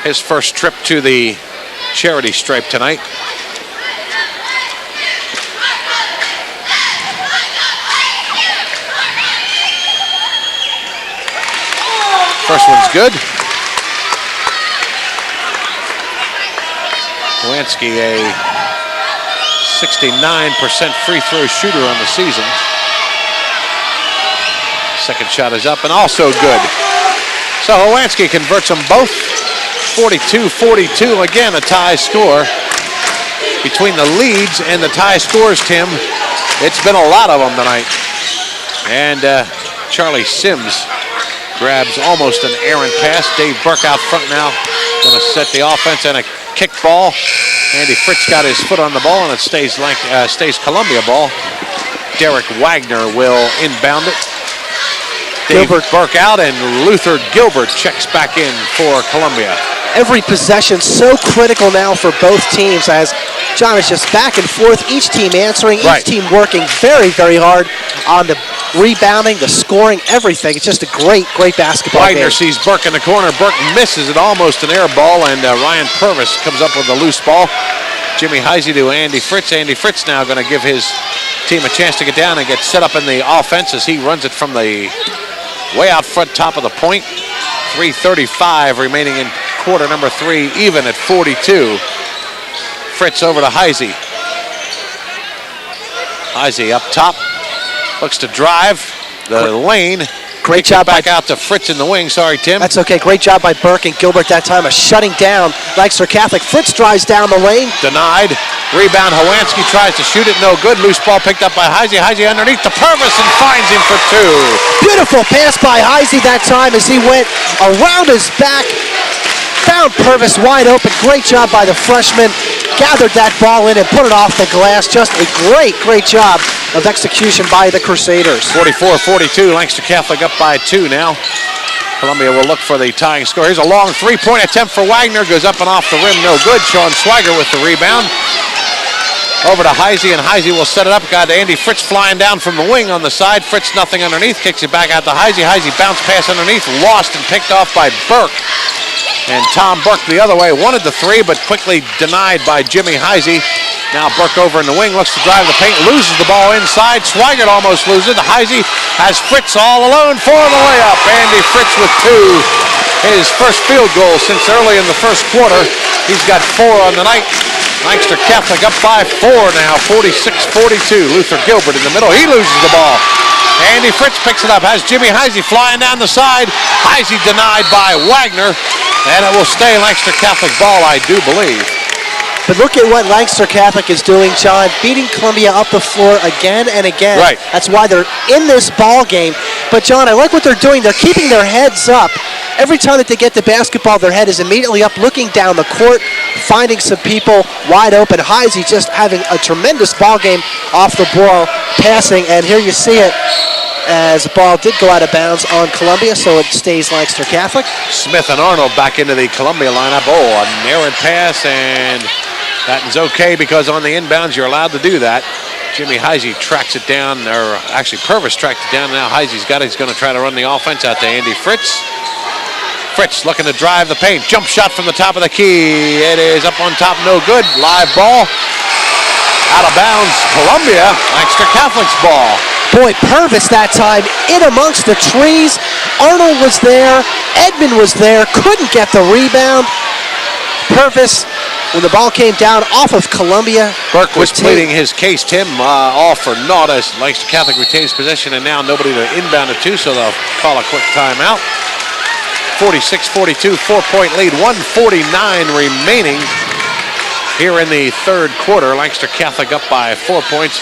His first trip to the charity stripe tonight. First one's good. Howanski, a 69% free throw shooter on the season. Second shot is up and also good. So Howanski converts them both. 42-42, again a tie score. Between the leads and the tie scores, Tim, it's been a lot of them tonight. And Charlie Sims grabs almost an errant pass. Dave Burke out front now, going to set the offense and a kick ball. Andy Fritz got his foot on the ball, and it stays Columbia ball. Derek Wagner will inbound it. Dave Burke out, and Luther Gilbert checks back in for Columbia. Every possession so critical now for both teams, as John is just back and forth, each team answering, each team working very, very hard on the rebounding, the scoring, everything. It's just a great, great basketball Wagner game. sees Burke in the corner. Burke misses it, almost an air ball, and Ryan Purvis comes up with a loose ball. Jimmy Heisey to Andy Fritz. Andy Fritz now going to give his team a chance to get down and get set up in the offense as he runs it from the way out front top of the point. 3:35 remaining in quarter number 3, even at 42. Fritz over to Heisey. Heisey up top, looks to drive the lane. Great job back out to Fritz in the wing. Sorry, Tim. That's okay. Great job by Burke and Gilbert that time of shutting down Lancaster Catholic. Fritz drives down the lane. Denied. Rebound. Hawansky tries to shoot it. No good. Loose ball picked up by Heisey. Heisey underneath to Purvis and finds him for 2. Beautiful pass by Heisey that time as he went around his back. Found Purvis wide open. Great job by the freshman. Gathered that ball in and put it off the glass. Just a great, great job of execution by the Crusaders. 44-42. Lancaster Catholic up by 2 now. Columbia will look for the tying score. Here's a long three-point attempt for Wagner. Goes up and off the rim. No good. Sean Swiger with the rebound. Over to Heisey, and Heisey will set it up. Got Andy Fritz flying down from the wing on the side. Fritz nothing underneath. Kicks it back out to Heisey. Heisey bounce pass underneath. Lost and picked off by Burke. And Tom Burke the other way, wanted the 3, but quickly denied by Jimmy Heisey. Now Burke over in the wing, looks to drive the paint, loses the ball inside. Swigert almost loses it. Heisey has Fritz all alone for the layup. Andy Fritz with 2. His first field goal since early in the first quarter. He's got 4 on the night. Lancaster Catholic up by 4 now, 46-42. Luther Gilbert in the middle, he loses the ball. Andy Fritz picks it up, has Jimmy Heisey flying down the side. Heisey denied by Wagner, and it will stay Lancaster Catholic ball, I do believe. But look at what Lancaster Catholic is doing, John, beating Columbia up the floor again and again. Right. That's why they're in this ball game. But, John, I like what they're doing. They're keeping their heads up. Every time that they get the basketball, their head is immediately up, looking down the court, finding some people wide open. Heisey just having a tremendous ball game off the ball, passing, and here you see it as the ball did go out of bounds on Columbia, so it stays Lancaster Catholic. Smith and Arnold back into the Columbia lineup. Oh, an errant pass, and that is okay because on the inbounds you're allowed to do that. Jimmy Heisey tracks it down, or actually Purvis tracked it down. Now Heisey's got it. He's going to try to run the offense out to Andy Fritz. Fritz looking to drive the paint. Jump shot from the top of the key. It is up on top, no good. Live ball. Out of bounds, Columbia. Lancaster Catholic's ball. Boy, Purvis that time in amongst the trees. Arnold was there. Edmond was there. Couldn't get the rebound. Purvis, when the ball came down off of Columbia. Burke was pleading his case, Tim, all for naught as Lancaster Catholic retains possession, and now nobody to inbound it to, so they'll call a quick timeout. 46-42, 4-point lead, 1:49 remaining here in the third quarter. Lancaster Catholic up by 4 points.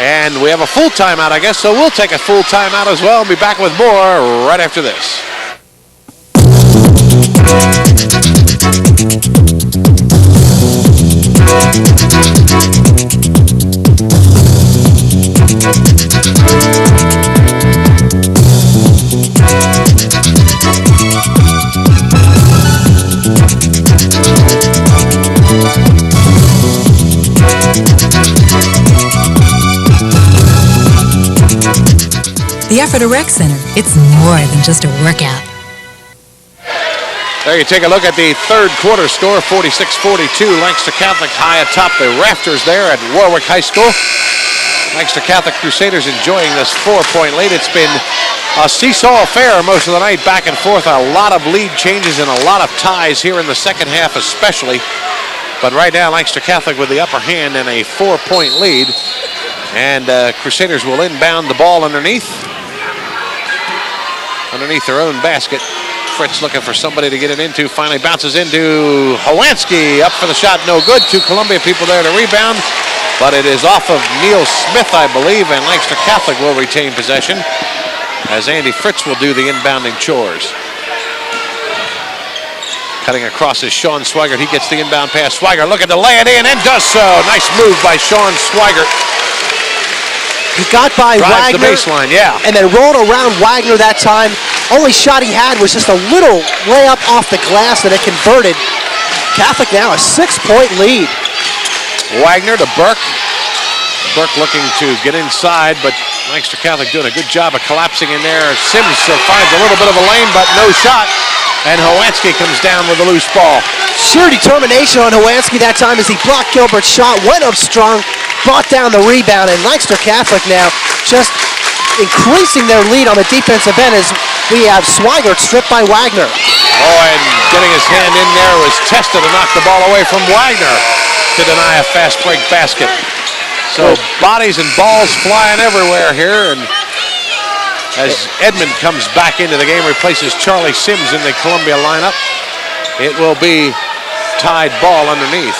And we have a full timeout, I guess, so we'll take a full timeout as well and be back with more right after this. The Ephrata Rec Center, it's more than just a workout. There you take a look at the third quarter score, 46-42. Lancaster Catholic high atop the rafters there at Warwick High School. Lancaster Catholic Crusaders enjoying this 4-point lead. It's been a seesaw affair most of the night, back and forth. A lot of lead changes and a lot of ties here in the second half especially. But right now, Lancaster Catholic with the upper hand and a 4-point lead. And Crusaders will inbound the ball underneath their own basket. Fritz looking for somebody to get it into. Finally bounces into Hawansky. Up for the shot, no good. Two Columbia people there to rebound. But it is off of Neil Smith, I believe, and Lancaster Catholic will retain possession as Andy Fritz will do the inbounding chores. Cutting across is Sean Swigert. He gets the inbound pass. Swigert looking to lay it in and does so. Nice move by Sean Swigert. He got by Drives Wagner. the baseline, yeah. And then rolled around Wagner that time. Only shot he had was just a little layup off the glass that it converted. Catholic now a 6-point lead. Wagner to Burke. Burke looking to get inside, but Lancaster Catholic doing a good job of collapsing in there. Sims finds a little bit of a lane, but no shot. And Howansky comes down with a loose ball. Sheer determination on Howansky that time as he blocked Gilbert's shot, went up strong, brought down the rebound, and Lancaster Catholic now just increasing their lead on the defensive end as we have Swigert stripped by Wagner. Oh, and getting his hand in there was Testa to knock the ball away from Wagner to deny a fast break basket. So bodies and balls flying everywhere here, and as Edmond comes back into the game, replaces Charlie Sims in the Columbia lineup, it will be tied ball underneath.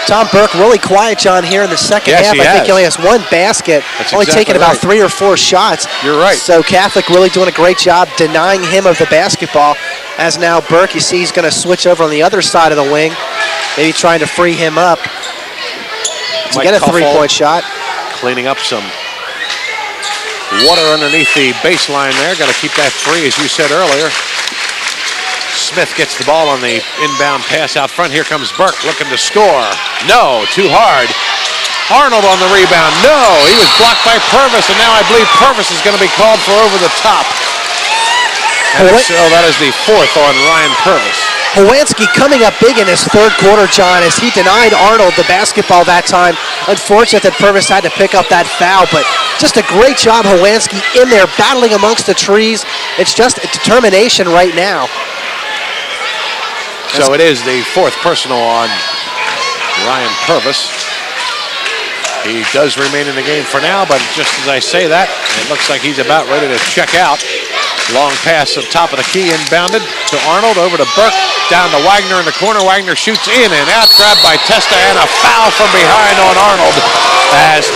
Tom Burke really quiet, John, here in the second half. I think he only has one basket, only taking about 3 or 4 shots. You're right. So Catholic really doing a great job denying him of the basketball. As now Burke, you see he's going to switch over on the other side of the wing, maybe trying to free him up to get a 3-point shot. Cleaning up some water underneath the baseline there. Got to keep that free, as you said earlier. Smith gets the ball on the inbound pass out front. Here comes Burke looking to score. No, too hard. Arnold on the rebound. No, he was blocked by Purvis, and now I believe Purvis is going to be called for over the top. And so that is the 4th on Ryan Purvis. Howansky coming up big in his third quarter, John, as he denied Arnold the basketball that time. Unfortunate that Purvis had to pick up that foul, but just a great job, Howansky in there battling amongst the trees. It's just a determination right now. So it is the 4th personal on Ryan Purvis. He does remain in the game for now, but just as I say that, it looks like he's about ready to check out. Long pass up top of the key, inbounded to Arnold, over to Burke, down to Wagner in the corner. Wagner shoots in and out, grabbed by Testa, and a foul from behind on Arnold as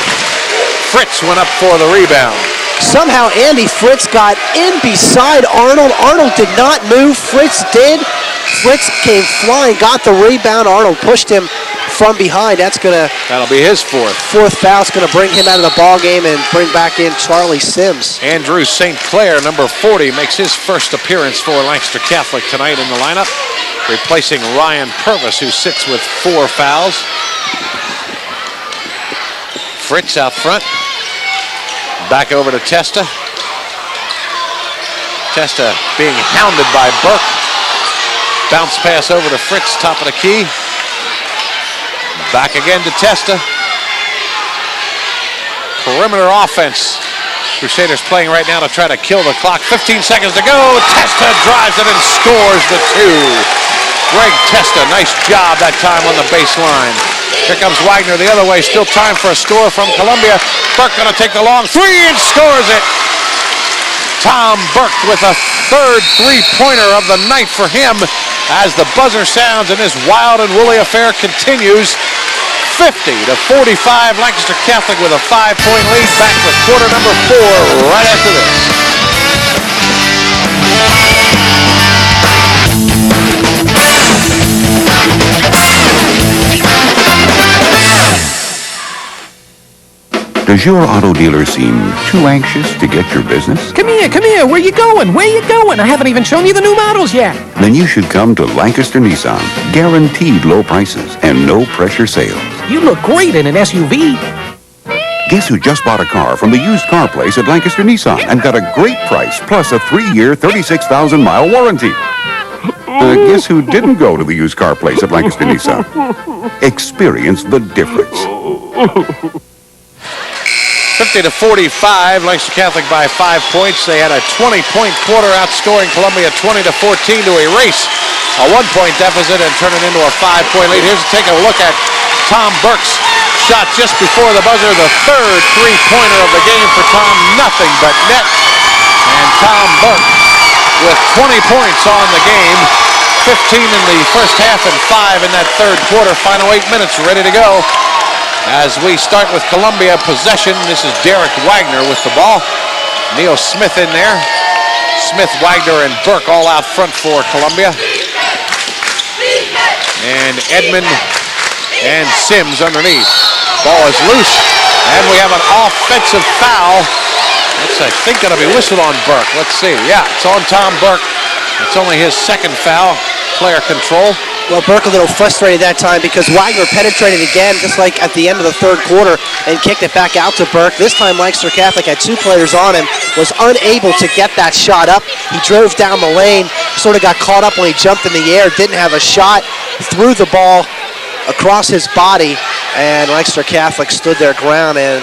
Fritz went up for the rebound. Somehow Andy Fritz got in beside Arnold. Arnold did not move, Fritz did. Fritz came flying, got the rebound. Arnold pushed him from behind. That'll be his 4th. 4th foul. It's going to bring him out of the ball game and bring back in Charlie Sims. Andrew St. Clair, number 40, makes his first appearance for Lancaster Catholic tonight in the lineup, replacing Ryan Purvis, who sits with 4 fouls. Fritz out front. Back over to Testa. Testa being hounded by Burke. Bounce pass over to Fritz, top of the key. Back again to Testa. Perimeter offense. Crusaders playing right now to try to kill the clock. 15 seconds to go. Testa drives it and scores the 2. Greg Testa, nice job that time on the baseline. Here comes Wagner the other way. Still time for a score from Columbia. Burke going to take the long 3 and scores it. Tom Burke with a 3rd 3-pointer of the night for him as the buzzer sounds and this wild and woolly affair continues. 50-45, Lancaster Catholic with a 5-point lead. Back with quarter number 4 right after this. Does your auto dealer seem too anxious to get your business? Come here. Where you going? I haven't even shown you the new models yet. Then you should come to Lancaster Nissan. Guaranteed low prices and no pressure sales. You look great in an SUV. Guess who just bought a car from the used car place at Lancaster Nissan and got a great price plus a 3-year, 36,000-mile warranty? Guess who didn't go to the used car place at Lancaster Nissan? Experience the difference. 50-45, Lancaster Catholic by 5 points. They had a 20-point quarter, outscoring Columbia 20-14 to erase a 1-point deficit and turn it into a 5-point lead. Here's a take a look at Tom Burke's shot just before the buzzer, the 3rd 3-pointer of the game for Tom, nothing but net. And Tom Burke with 20 points on the game, 15 in the first half and 5 in that 3rd quarter. Final 8 minutes ready to go. As we start with Columbia possession, this is Derek Wagner with the ball. Neil Smith in there. Smith, Wagner, and Burke all out front for Columbia. And Edmond and Sims underneath. Ball is loose, and we have an offensive foul. That's, I think, going to be whistled on Burke. Let's see. Yeah, it's on Tom Burke. It's only his 2nd foul. Player control. Well, Burke a little frustrated that time because Wagner penetrated again, just like at the end of the third quarter, and kicked it back out to Burke. This time Lancaster Catholic had 2 players on him, was unable to get that shot up. He drove down the lane, sort of got caught up when he jumped in the air, didn't have a shot, threw the ball across his body, and Lancaster Catholic stood their ground, and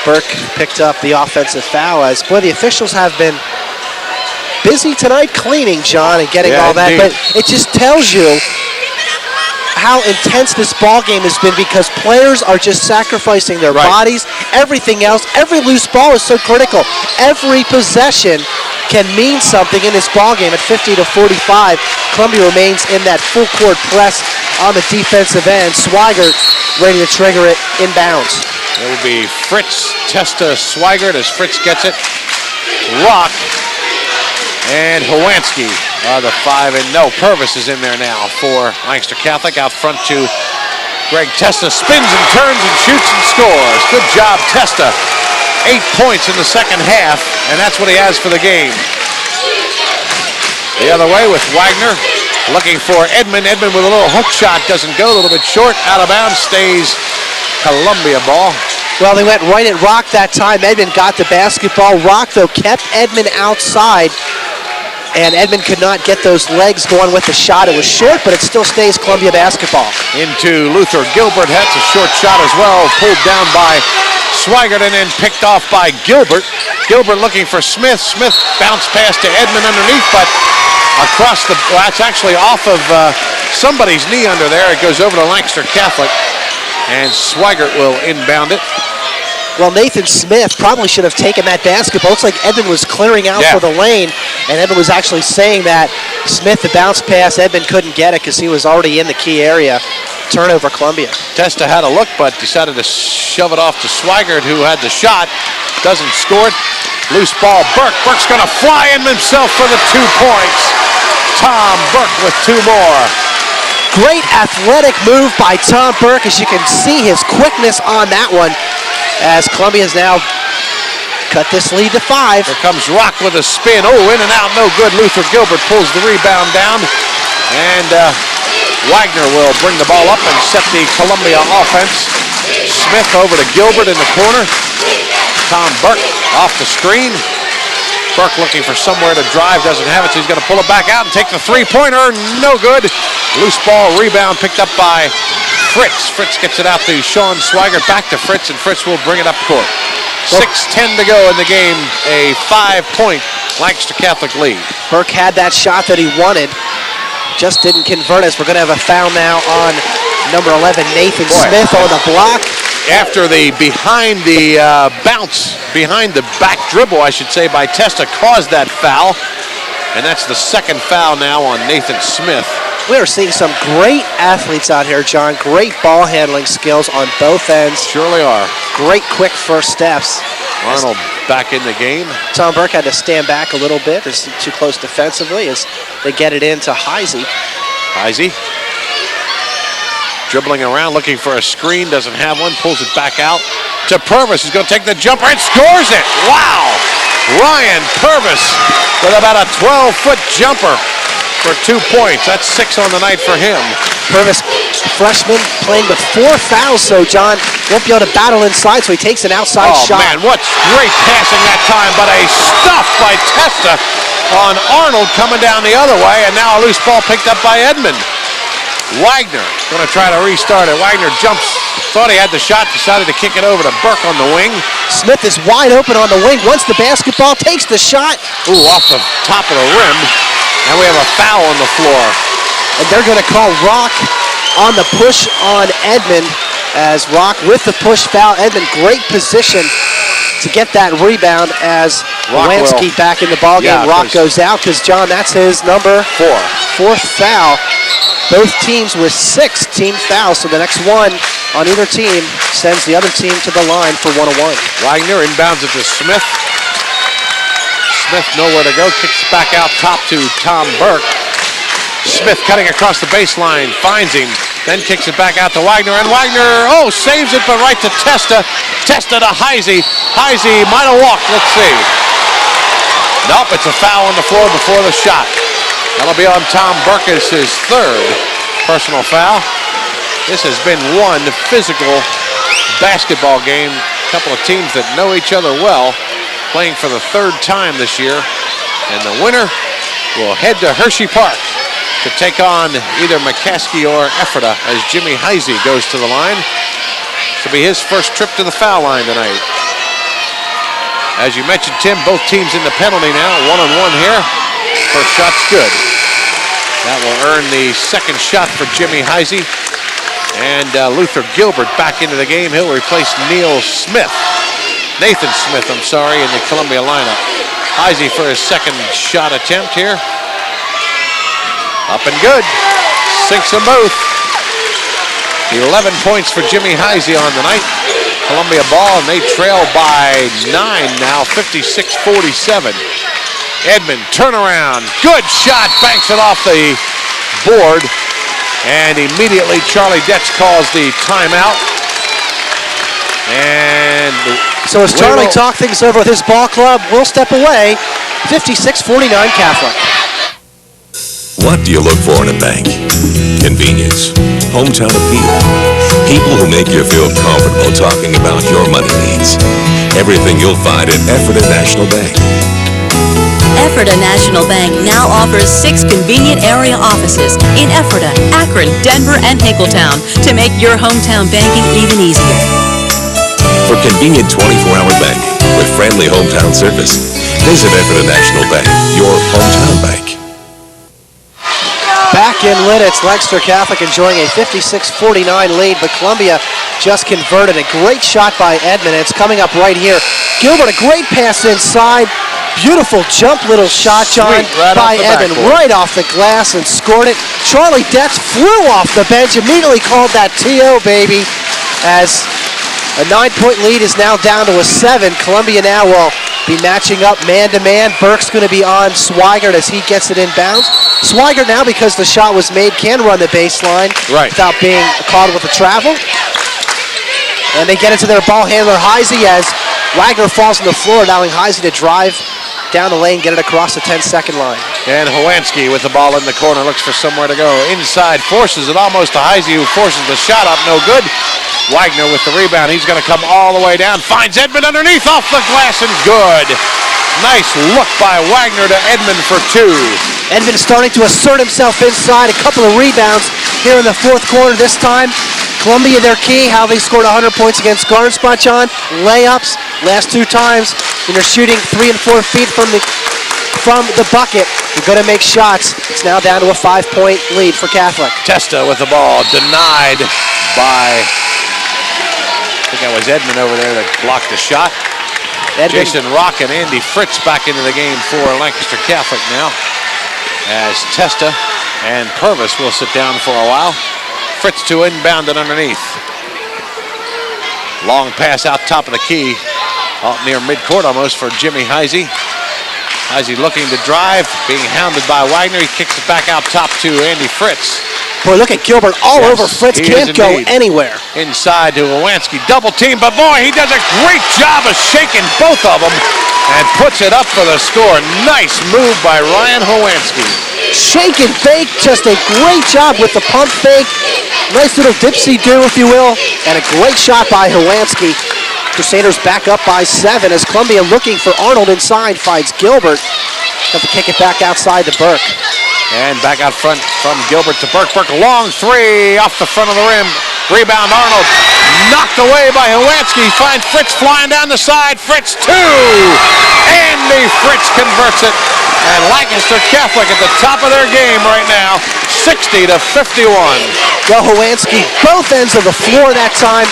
Burke picked up the offensive foul. As, boy, the officials have been busy tonight cleaning, John, and getting all that, indeed. but it just tells you how intense this ball game has been because players are just sacrificing their bodies, everything else. Every loose ball is so critical. Every possession can mean something in this ball game. At 50-45, Columbia remains in that full court press on the defensive end. Swigert ready to trigger it inbounds. It will be Fritz, Testa, Swigert as Fritz gets it. Rock and Hawansky are the 5, and no, Purvis is in there now for Lancaster Catholic. Out front to Greg Testa, spins and turns and shoots and scores. Good job, Testa. 8 points in the second half, and that's what he has for the game. The other way with Wagner looking for Edmond. Edmond with a little hook shot, doesn't go, a little bit short, out of bounds, stays Columbia ball. Well, they went right at Rock that time. Edmond got the basketball. Rock, though, kept Edmond outside, and Edmond could not get those legs going with the shot. It was short, but it still stays Columbia basketball. Into Luther Gilbert, that's a short shot as well, pulled down by Swigert and then picked off by Gilbert. Gilbert looking for Smith. Smith bounced pass to Edmond underneath, but across the, well, that's actually off of somebody's knee under there. It goes over to Lancaster Catholic, and Swigert will inbound it. Well, Nathan Smith probably should have taken that basketball. Looks like Edmond was clearing out for the lane, and Edmond was actually saying that Smith, the bounce pass, Edmond couldn't get it because he was already in the key area. Turnover, Columbia. Testa had a look, but decided to shove it off to Swigert, who had the shot. Doesn't score it. Loose ball, Burke. Burke's going to fly in himself for the 2 points. Tom Burke with 2 more. Great athletic move by Tom Burke, as you can see his quickness on that one, as Columbia has now cut this lead to 5. Here comes Rock with a spin. Oh, in and out, no good. Luther Gilbert pulls the rebound down, and Wagner will bring the ball up and set the Columbia offense. Smith over to Gilbert in the corner. Tom Burke off the screen. Burke looking for somewhere to drive, doesn't have it, so he's going to pull it back out and take the 3-pointer. No good. Loose ball rebound picked up by Fritz. Fritz gets it out to Sean Swigert, back to Fritz, and Fritz will bring it up court. 6:10 to go in the game, a 5-point Lancaster Catholic lead. Burke had that shot that he wanted, just didn't convert us. We're going to have a foul now on number 11, Nathan Smith on the block. After the behind the bounce, behind the back dribble, I should say, by Testa caused that foul. And that's the second foul now on Nathan Smith. We are seeing some great athletes out here, John. Great ball handling skills on both ends. Surely are. Great quick first steps. Arnold back in the game. Tom Burke had to stand back a little bit. It's too close defensively as they get it into Heisey. Heisey dribbling around, looking for a screen, doesn't have one, pulls it back out to Purvis, who's going to take the jumper and scores it. Wow! Ryan Purvis with about a 12-foot jumper for 2 points. That's 6 on the night for him. Purvis, freshman, playing with 4 fouls, so John won't be able to battle inside, so he takes an outside shot. Oh, man, what great passing that time, but a stuff by Testa on Arnold coming down the other way, and now a loose ball picked up by Edmond. Wagner going to try to restart it. Wagner jumps, thought he had the shot, decided to kick it over to Burke on the wing. Smith is wide open on the wing. Once the basketball, takes the shot. Ooh, off the top of the rim. And we have a foul on the floor. And they're going to call Rock on the push on Edmond, as Rock with the push foul. Edmond, great position to get that rebound as Lansky back in the ballgame. Rock goes out because, John, that's his number 4th foul. Both teams with 6 team fouls, so the next one on either team sends the other team to the line for 1-1. Wagner inbounds it to Smith. Smith nowhere to go, kicks back out top to Tom Burke. Smith cutting across the baseline, finds him, then kicks it back out to Wagner, and Wagner, saves it, but right to Testa. Testa to Heisey. Heisey might have walked, let's see. Nope, it's a foul on the floor before the shot. That'll be on Tom Burke as his 3rd Personal foul. This has been one physical basketball game. A couple of teams that know each other well, playing for the third time this year. And the winner will head to Hershey Park to take on either McCaskey or Ephrata as Jimmy Heisey goes to the line. This will be his first trip to the foul line tonight. As you mentioned, Tim, both teams in the penalty now. 1-on-1 here. First shot's good. That will earn the second shot for Jimmy Heisey. And Luther Gilbert back into the game. He'll replace Nathan Smith, in the Columbia lineup. Heisey for his second shot attempt here. Up and good. Sinks them both. 11 points for Jimmy Heisey on the night. Columbia ball, and they trail by 9 now, 56-47. Edmond, turnaround. Good shot. Banks it off the board. And immediately Charlie Detz calls the timeout. And so as Charlie talks things over with his ball club, we'll step away. 56-49 Catholic. What do you look for in a bank? Convenience, hometown appeal, people who make you feel comfortable talking about your money needs. Everything you'll find at Ephrata National Bank. Ephrata National Bank now offers 6 convenient area offices in Ephrata, Akron, Denver, and Hinckletown to make your hometown banking even easier. For convenient 24-hour banking with friendly hometown service, visit Ephrata National Bank, your hometown bank. Back in Lidditz, Lancaster Catholic enjoying a 56-49 lead, but Columbia just converted. A great shot by Edmond. It's coming up right here. Gilbert, a great pass inside. Beautiful jump little shot, John, by Edmond. Right off the glass and scored it. Charlie Detz flew off the bench, immediately called that TO, baby, as a 9-point lead is now down to a 7. Columbia now will be matching up man-to-man. Burke's going to be on Swigert as he gets it inbounds. Swigert now, because the shot was made, can run the baseline without being caught with a travel. And they get it to their ball handler, Heisey, as Wagner falls on the floor, allowing Heisey to drive down the lane, get it across the 10-second line. And Howanski with the ball in the corner, looks for somewhere to go. Inside, forces it almost to Heisey, who forces the shot up, no good. Wagner with the rebound, he's going to come all the way down, finds Edmond underneath, off the glass, and good. Nice look by Wagner to Edmond for 2. Edmond starting to assert himself inside, a couple of rebounds here in the fourth quarter this time. Columbia, their key, how they scored 100 points against Garden Spot, John. Layups, last 2 times, when you're shooting 3 and 4 feet from the bucket, you're going to make shots. It's now down to a 5-point lead for Catholic. Testa with the ball, denied by, I think that was Edmond over there that blocked the shot. Jason Rock and Andy Fritz back into the game for Lancaster Catholic now, as Testa and Purvis will sit down for a while. Fritz to inbound it underneath. Long pass out top of the key, out near midcourt almost for Jimmy Heisey. Heisey looking to drive, being hounded by Wagner. He kicks it back out top to Andy Fritz. Boy, look at Gilbert all over Fritz, can't go anywhere. Inside to Howanski, double team, but boy, he does a great job of shaking both of them and puts it up for the score. Nice move by Ryan Howanski. Shake and bake, just a great job with the pump fake. Nice little dipsy-do, if you will, and a great shot by Howanski. Crusaders back up by 7 as Columbia looking for Arnold inside, finds Gilbert. Have to kick it back outside to Burke. And back out front from Gilbert to Burke. Burke, a long 3 off the front of the rim. Rebound, Arnold. Knocked away by Howanski. Finds Fritz flying down the side. Fritz 2. Andy Fritz converts it. And Lancaster Catholic at the top of their game right now, 60-51. Go Howanski, both ends of the floor that time.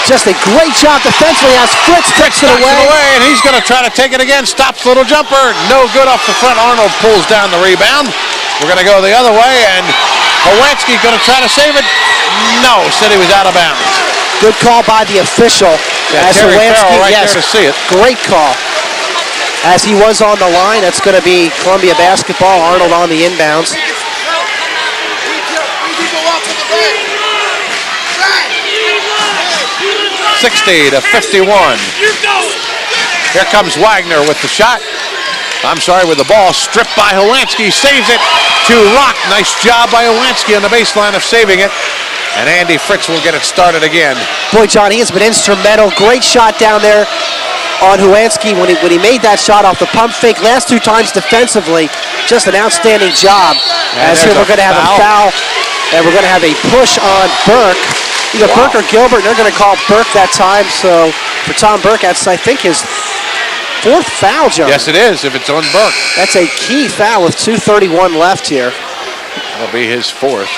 Just a great job defensively as Fritz takes it away. And he's going to try to take it again. Stops little jumper. No good off the front. Arnold pulls down the rebound. We're going to go the other way, and Howanski going to try to save it. No, said he was out of bounds. Good call by the official. Yeah, as Terry Howanski, Farrell right there to see it. Great call. As he was on the line, that's going to be Columbia basketball. Arnold on the inbounds. $60-51. Here comes Wagner with the shot. with the ball. Stripped by Howanski. Saves it to Rock. Nice job by Howanski on the baseline of saving it. And Andy Fritz will get it started again. Boy, John, he has been instrumental. Great shot down there on Howanski when he made that shot off the pump fake. Last 2 times defensively, just an outstanding job. As here we're going to have a foul, and we're going to have a push on Burke. Either Burke or Gilbert, and they're going to call Burke that time. So for Tom Burke, that's, I think, his 4th foul, John. Yes, it is, if it's on Burke. That's a key foul with 2:31 left here. That'll be his 4th.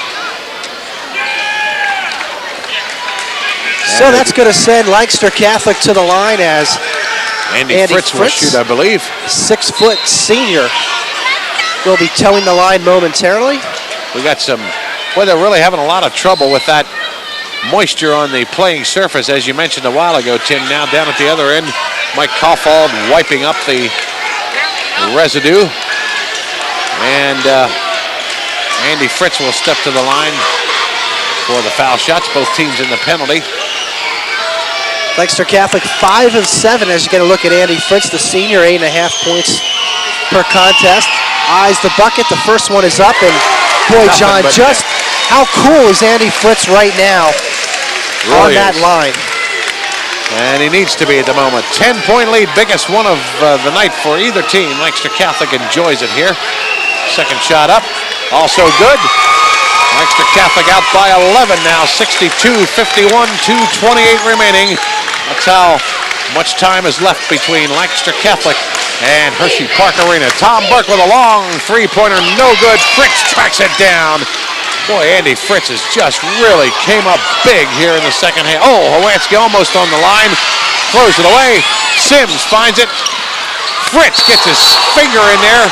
So that's going to send Lancaster Catholic to the line as Andy Fritz will shoot, I believe. 6-foot senior will be towing the line momentarily. We got some, well, they're really having a lot of trouble with that moisture on the playing surface, as you mentioned a while ago, Tim. Now down at the other end, Mike Kaufald wiping up the residue. And Andy Fritz will step to the line for the foul shots. Both teams in the penalty. Lancaster Catholic 5 of 7 as you get a look at Andy Fritz, the senior, 8.5 points per contest. Eyes the bucket, the first one is up, and boy, John, just how cool is Andy Fritz right now on that line? And he needs to be at the moment. 10-point lead, biggest one of the night for either team. Lancaster Catholic enjoys it here. Second shot up, also good. Lancaster Catholic out by 11 now, 62-51, 2:28 remaining. That's how much time is left between Lancaster Catholic and Hershey Park Arena. Tom Burke with a long three-pointer, no good. Fritz tracks it down. Boy, Andy Fritz has just really came up big here in the second half. Oh, Howanski almost on the line. Throws it away. Sims finds it. Fritz gets his finger in there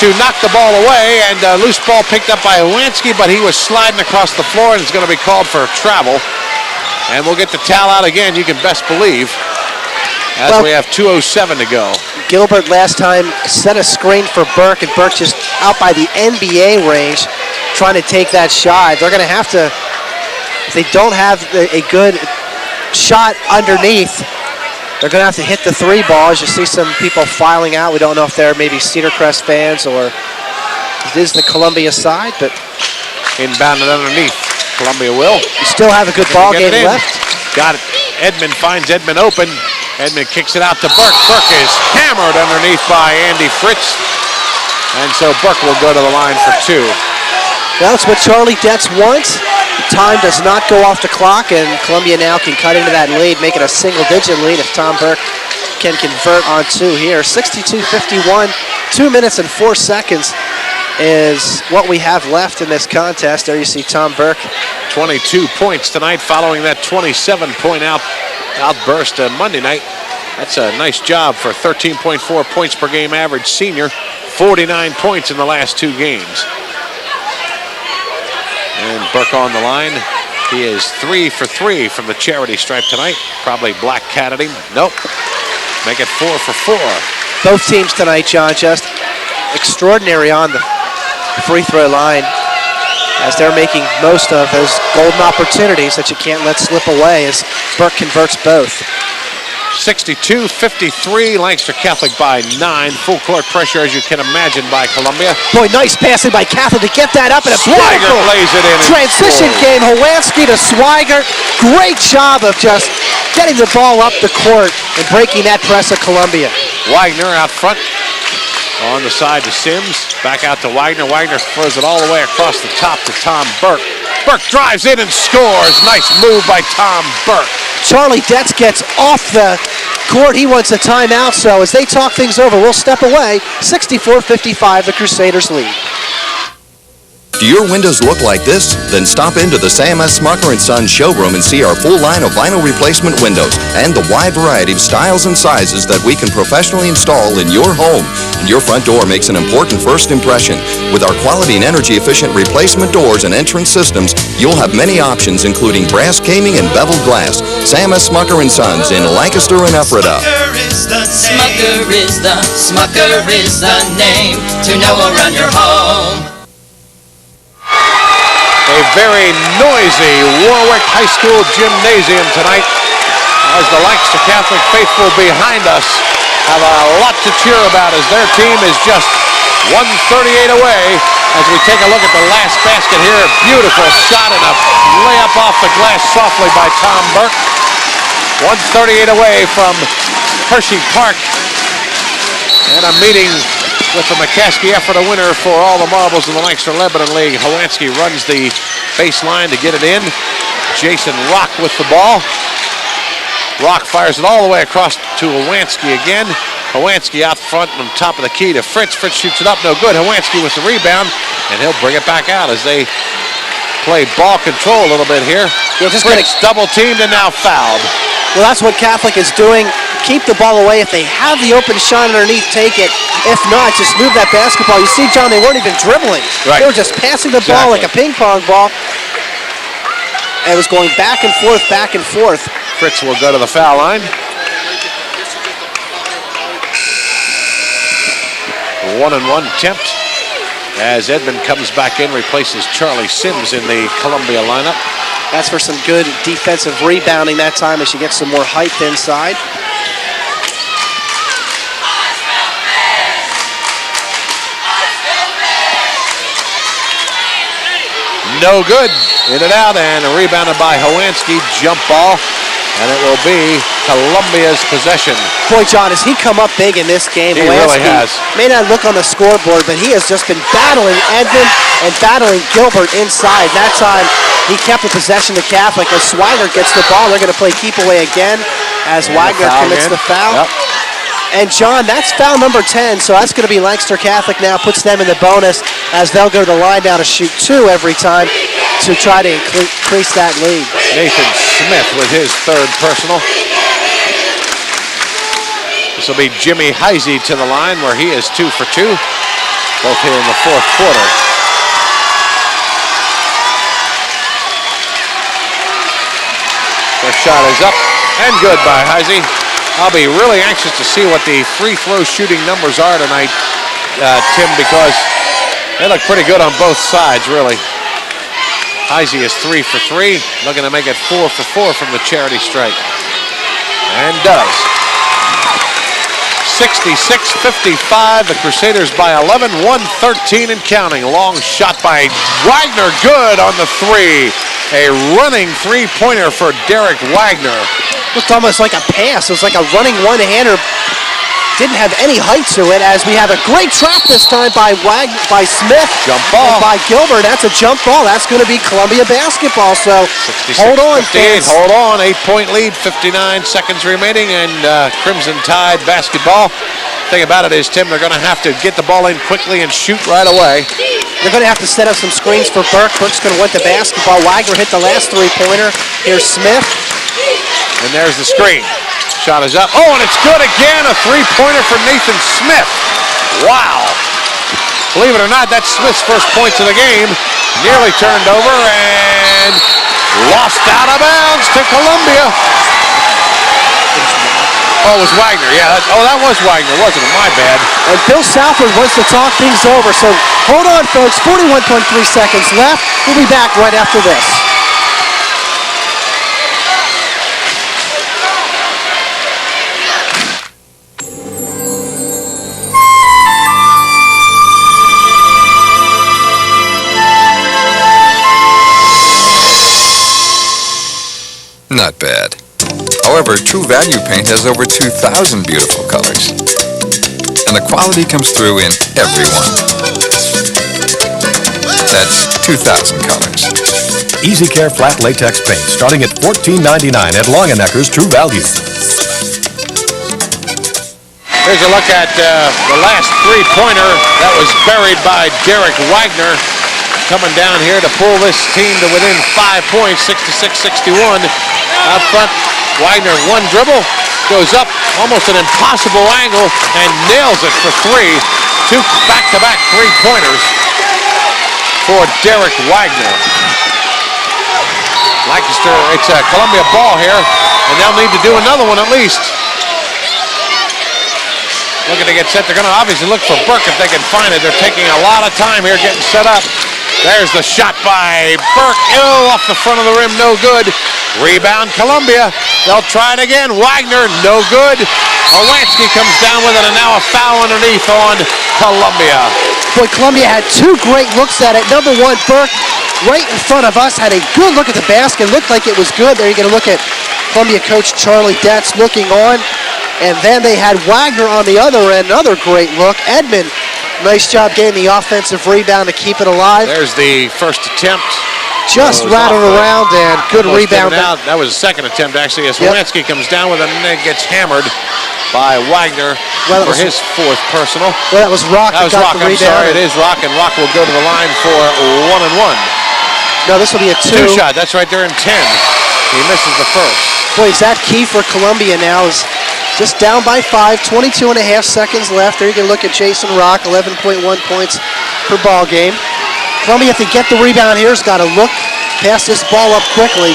to knock the ball away, and loose ball picked up by Howanski, but he was sliding across the floor, and it's going to be called for travel. And we'll get the towel out again, you can best believe, as we have 2:07 to go. Gilbert last time set a screen for Burke, and Burke just out by the NBA range trying to take that shot. They're going to have to, if they don't have a good shot underneath, they're going to have to hit the 3 ball. As you see some people filing out. We don't know if they're maybe Cedar Crest fans or it is the Columbia side, but inbounded underneath. Columbia will. You still have a good ball game left. Got it. Edmond finds Edmond open. Edmond kicks it out to Burke. Burke is hammered underneath by Andy Fritz. And so Burke will go to the line for 2. That's what Charlie Detz wants. Time does not go off the clock, and Columbia now can cut into that lead, make it a single-digit lead if Tom Burke can convert on 2 here. 62-51, 2 minutes and 4 seconds is what we have left in this contest. There you see Tom Burke. 22 points tonight following that 27-point outburst Monday night. That's a nice job for 13.4 points per game average senior. 49 points in the last 2 games. And Burke on the line. He is 3 for 3 from the charity stripe tonight. Probably black catted him. Nope. Make it 4 for 4. Both teams tonight, John, just extraordinary on the free throw line as they're making most of those golden opportunities that you can't let slip away as Burke converts both. 62-53, Lancaster Catholic by 9. Full court pressure, as you can imagine, by Columbia. Boy, nice passing by Catholic to get that up in a Swiger plays it in. Transition game, Howanski to Swiger. Great job of just getting the ball up the court and breaking that press of Columbia. Wagner out front on the side to Sims. Back out to Wagner. Wagner throws it all the way across the top to Tom Burke. Burke drives in and scores. Nice move by Tom Burke. Charlie Detz gets off the court. He wants a timeout, so as they talk things over, we'll step away. 64-55, the Crusaders lead. Do your windows look like this? Then stop into the Sam.S. Smucker & Sons showroom and see our full line of vinyl replacement windows and the wide variety of styles and sizes that we can professionally install in your home. And your front door makes an important first impression. With our quality and energy-efficient replacement doors and entrance systems, you'll have many options including brass caming and beveled glass. Sam.S. Smucker & Sons in Lancaster and Ephrata. Smucker is the name to know around your home. A very noisy Warwick High School gymnasium tonight as the Lancaster Catholic faithful behind us have a lot to cheer about as their team is just 138 away. As we take a look at the last basket here, beautiful shot and a layup off the glass softly by Tom Burke. 138 away from Hershey Park. And a meeting with the McCaskey effort, a winner for all the marbles in the Lancaster Lebanon League. Hawanski runs the baseline to get it in. Jason Rock with the ball. Rock fires it all the way across to Hawanski again. Hawanski out front on top of the key to Fritz. Fritz shoots it up, no good. Hawanski with the rebound, and he'll bring it back out as they play ball control a little bit here. Fritz double teamed and now fouled. Well, that's what Catholic is doing. Keep the ball away. If they have the open shot underneath, take it. If not, just move that basketball. You see, John, they weren't even dribbling. Right. They were just passing the ball like a ping pong ball. And it was going back and forth, back and forth. Fritz will go to the foul line. 1-and-1 attempt as Edmond comes back in, replaces Charlie Sims in the Columbia lineup. That's for some good defensive rebounding that time as she gets some more height inside. No good. In and out, and rebounded by Hawanski. Jump ball, and it will be Columbia's possession. Boy, John, has he come up big in this game? He really has. May not look on the scoreboard, but he has just been battling Edmond and battling Gilbert inside. That time, he kept the possession to Catholic. As Swigert gets the ball, they're going to play keep away again as Wagner commits the foul. Yep. And John, that's foul number 10, so that's going to be Lancaster Catholic now, puts them in the bonus as they'll go to the line now to shoot 2 every time to try to increase that lead. Nathan Smith with his third personal. This will be Jimmy Heisey to the line where he is 2 for 2, both here in the fourth quarter. First shot is up and good by Heisey. I'll be really anxious to see what the free throw shooting numbers are tonight, Tim, because they look pretty good on both sides, really. Heisey is 3 for 3, looking to make it 4 for 4 from the charity strike. And does. 66-55, the Crusaders by 11, 113 and counting. Long shot by Wagner, good on the 3. A running three-pointer for Derek Wagner. Looked almost like a pass. It was like a running one-hander. Didn't have any height to it as we have a great trap this time by Smith. Jump ball. And by Gilbert. That's a jump ball. That's going to be Columbia basketball. So hold on, fans. Hold on. 8-point lead, 59 seconds remaining, and Crimson Tide basketball. Thing about it is, Tim, they're going to have to get the ball in quickly and shoot right away. They're going to have to set up some screens for Burke. Burke's going to want the basketball. Wagner hit the last three-pointer. Here's Smith. And there's the screen. Shot is up. Oh, and it's good again. A three-pointer for Nathan Smith. Wow. Believe it or not, that's Smith's first points of the game. Nearly turned over and lost out of bounds to Columbia. Oh, it was Wagner. Yeah, that was Wagner, wasn't it? My bad. And Bill Southwood wants to talk things over. So hold on, folks. 41.3 seconds left. We'll be back right after this. Not bad. However, True Value paint has over 2,000 beautiful colors. And the quality comes through in every one. That's 2,000 colors. Easy Care Flat Latex Paint starting at $14.99 at Longenecker's True Value. Here's a look at the last three-pointer that was buried by Derek Wagner. Coming down here to pull this team to within 5 points, 66-61. Out front, Wagner one dribble, goes up, almost an impossible angle, and nails it for 3. 2 back-to-back three-pointers for Derek Wagner. Lancaster, it's a Columbia ball here, and they'll need to do another one at least. Looking to get set. They're going to obviously look for Burke if they can find it. They're taking a lot of time here getting set up. There's the shot by Burke. Oh, off the front of the rim, no good. Rebound, Columbia. They'll try it again. Wagner, no good. Owanski comes down with it, and now a foul underneath on Columbia. Boy, Columbia had two great looks at it. Number one, Burke, right in front of us, had a good look at the basket. Looked like it was good. There you're going to look at Columbia coach Charlie Detz looking on. And then they had Wagner on the other end, another great look. Edmond, nice job getting the offensive rebound to keep it alive. There's the first attempt. Just rattled around and good rebound. That was a second attempt, actually, as Owanski comes down with it and then gets hammered by Wagner for his fourth personal. Well, that was Rock that got Rock, the rebound. I'm sorry, it is Rock, and Rock will go to the line for 1-and-1. No, this will be a two. Two shot, that's right, they're in 10. He misses the first. Boy, is that key for Columbia now, is just down by 5, 22 and a half seconds left. There you can look at Jason Rock, 11.1 points per ball game. Columbia, if they get the rebound here, has got to look, pass this ball up quickly.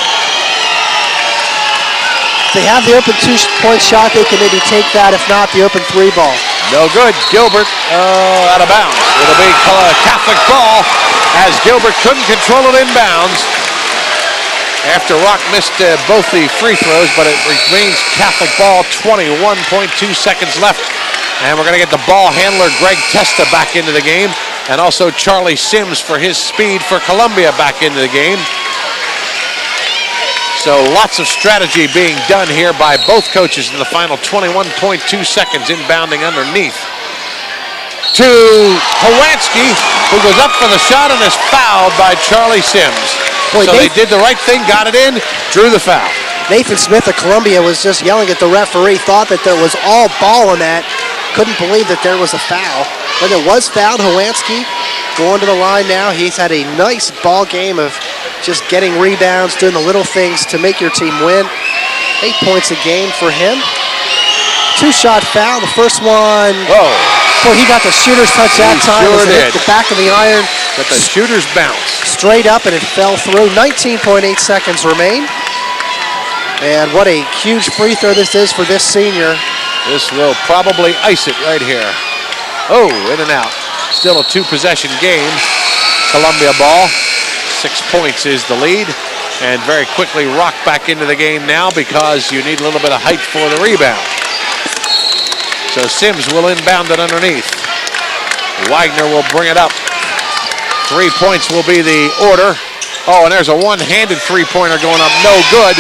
If they have the open 2-point shot, they can maybe take that. If not, the open 3 ball. No good. Gilbert out of bounds. It'll be Catholic ball as Gilbert couldn't control it inbounds after Rock missed both the free throws, but it remains Catholic ball, 21.2 seconds left. And we're going to get the ball handler, Greg Testa, back into the game. And also Charlie Sims for his speed for Columbia back into the game. So lots of strategy being done here by both coaches in the final 21.2 seconds inbounding underneath. To Owanski, who goes up for the shot and is fouled by Charlie Sims. Boy, so they did the right thing, got it in, drew the foul. Nathan Smith of Columbia was just yelling at the referee, thought that there was all ball on that. Couldn't believe that there was a foul. But it was fouled. Owanski going to the line now. He's had a nice ball game of just getting rebounds, doing the little things to make your team win. 8 points a game for him. 2-shot foul. The first one. Whoa. Boy, he got the shooter's touch that time. Sure did. The back of the iron. Got the shooter's bounce. Straight up, and it fell through. 19.8 seconds remain. And what a huge free throw this is for this senior. This will probably ice it right here. Oh, in and out. Still a 2-possession game. Columbia ball. 6 points is the lead. And very quickly Rock back into the game now because you need a little bit of height for the rebound. So Sims will inbound it underneath. Wagner will bring it up. 3 points will be the order. Oh, and there's a one-handed three-pointer going up. No good.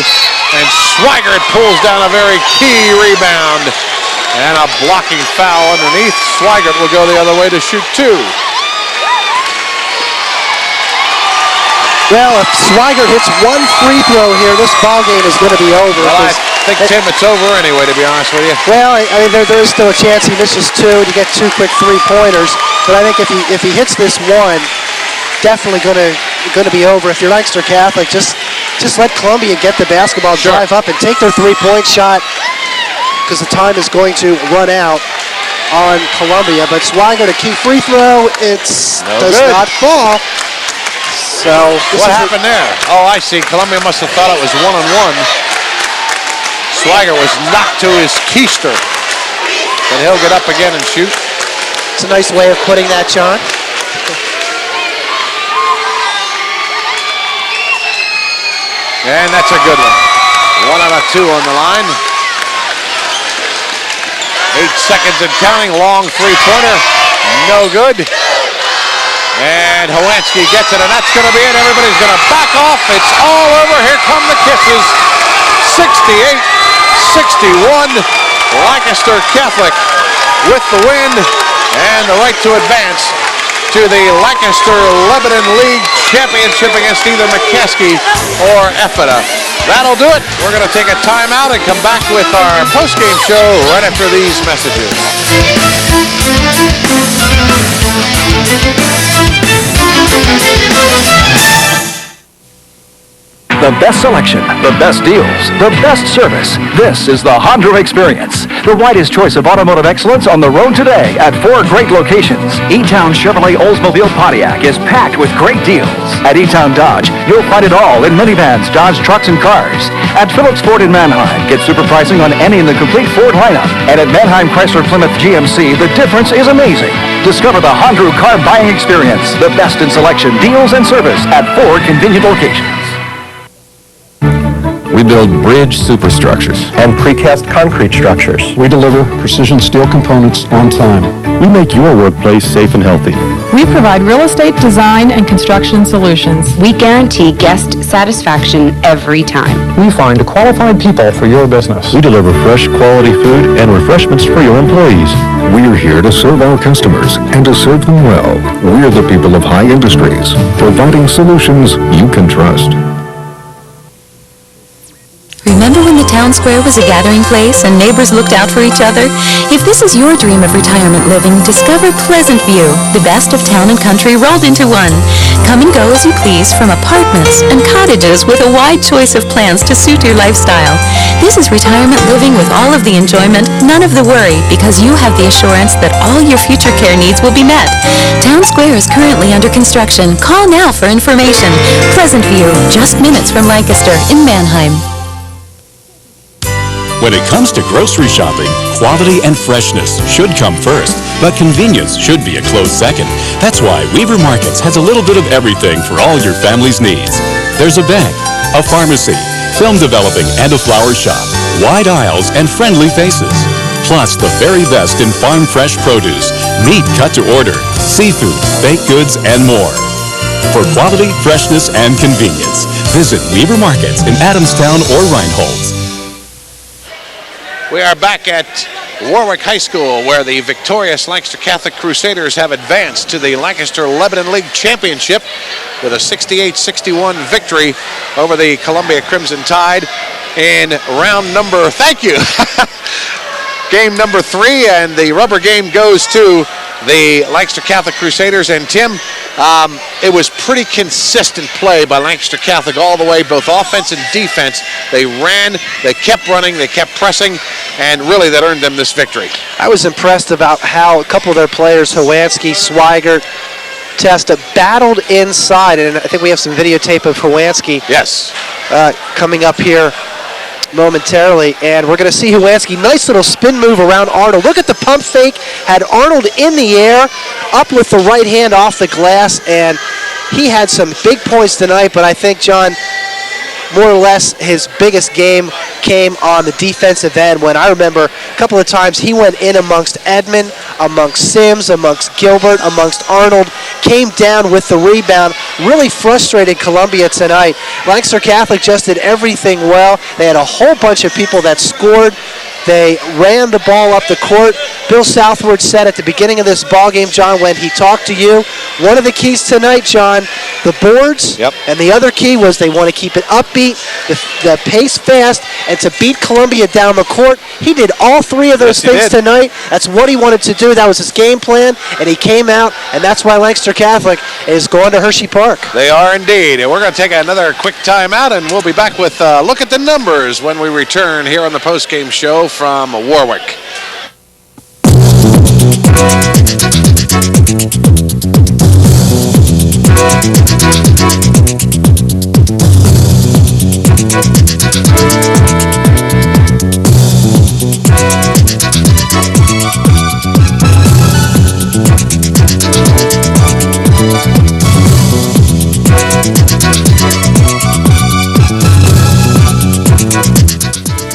And Swigert pulls down a very key rebound. And a blocking foul underneath. Swigert will go the other way to shoot 2. Well, if Swigert hits one free throw here, this ball game is going to be over. Well, I think, Tim, it's over anyway, to be honest with you. Well, I mean, there is still a chance he misses 2 to get 2 quick three-pointers. But I think if he hits this one, definitely going to be over. If you're Lancaster Catholic, just let Columbia get the basketball, drive up, and take their 3-point shot because the time is going to run out on Columbia. But Swigert, a key free throw, does not fall. So what happened there? Oh, I see. Columbia must have thought it was 1-on-1. Swigert was knocked to his keister. But he'll get up again and shoot. It's a nice way of putting that, John. And that's a good one. 1 out of 2 on the line. 8 seconds and counting. Long three-pointer. No good. And Owanski gets it, and that's going to be it. Everybody's going to back off. It's all over. Here come the kisses. 68-61. Lancaster Catholic with the win and the right to advance to the Lancaster Lebanon League Championship against either McCaskey or Ephrata. That'll do it. We're going to take a timeout and come back with our post-game show right after these messages. The best selection, the best deals, the best service. This is the Honda Experience. The widest choice of automotive excellence on the road today at 4 great locations. E-Town Chevrolet Oldsmobile Pontiac is packed with great deals. At E-Town Dodge, you'll find it all in minivans, Dodge trucks, and cars. At Phillips Ford in Mannheim, get super pricing on any in the complete Ford lineup. And at Mannheim Chrysler Plymouth GMC, the difference is amazing. Discover the Honda car buying experience. The best in selection, deals, and service at 4 convenient locations. We build bridge superstructures and precast concrete structures. We deliver precision steel components on time. We make your workplace safe and healthy. We provide real estate design and construction solutions. We guarantee guest satisfaction every time. We find qualified people for your business. We deliver fresh, quality food and refreshments for your employees. We're here to serve our customers and to serve them well. We're the people of High Industries, providing solutions you can trust. Remember when the town square was a gathering place and neighbors looked out for each other? If this is your dream of retirement living, discover Pleasant View, the best of town and country rolled into one. Come and go as you please from apartments and cottages with a wide choice of plans to suit your lifestyle. This is retirement living with all of the enjoyment, none of the worry, because you have the assurance that all your future care needs will be met. Town Square is currently under construction. Call now for information. Pleasant View, just minutes from Lancaster in Mannheim. When it comes to grocery shopping, quality and freshness should come first, but convenience should be a close second. That's why Weaver Markets has a little bit of everything for all your family's needs. There's a bank, a pharmacy, film developing and a flower shop, wide aisles and friendly faces. Plus the very best in farm fresh produce, meat cut to order, seafood, baked goods, and more. For quality, freshness, and convenience, visit Weaver Markets in Adamstown or Reinholds. We are back at Warwick High School, where the victorious Lancaster Catholic Crusaders have advanced to the Lancaster Lebanon League Championship with a 68-61 victory over the Columbia Crimson Tide in round number, thank you, game number 3, and the rubber game goes to the Lancaster Catholic Crusaders. And Tim, it was pretty consistent play by Lancaster Catholic all the way, both offense and defense. They ran, they kept running, they kept pressing, and really that earned them this victory. I was impressed about how a couple of their players, Hawansky, Swigert, Testa, battled inside, and I think we have some videotape of Hawansky coming up here momentarily, and we're going to see Hawansky. Nice little spin move around Arnold. Look at the pump fake. Had Arnold in the air, up with the right hand off the glass, and he had some big points tonight, but I think, John, more or less his biggest game came on the defensive end, when I remember a couple of times he went in amongst Edmond, amongst Sims, amongst Gilbert, amongst Arnold, came down with the rebound, really frustrated Columbia tonight. Lancaster Catholic just did everything well. They had a whole bunch of people that scored. They ran the ball up the court. Bill Southward said at the beginning of this ball game, John, when he talked to you, one of the keys tonight, John, the boards, and the other key was they want to keep it upbeat, the pace fast, and to beat Columbia down the court. He did all three of those things tonight. That's what he wanted to do. That was his game plan, and he came out, and that's why Lancaster Catholic is going to Hershey Park. They are indeed. And we're going to take another quick timeout, and we'll be back with a look at the numbers when we return here on the postgame show from Warwick.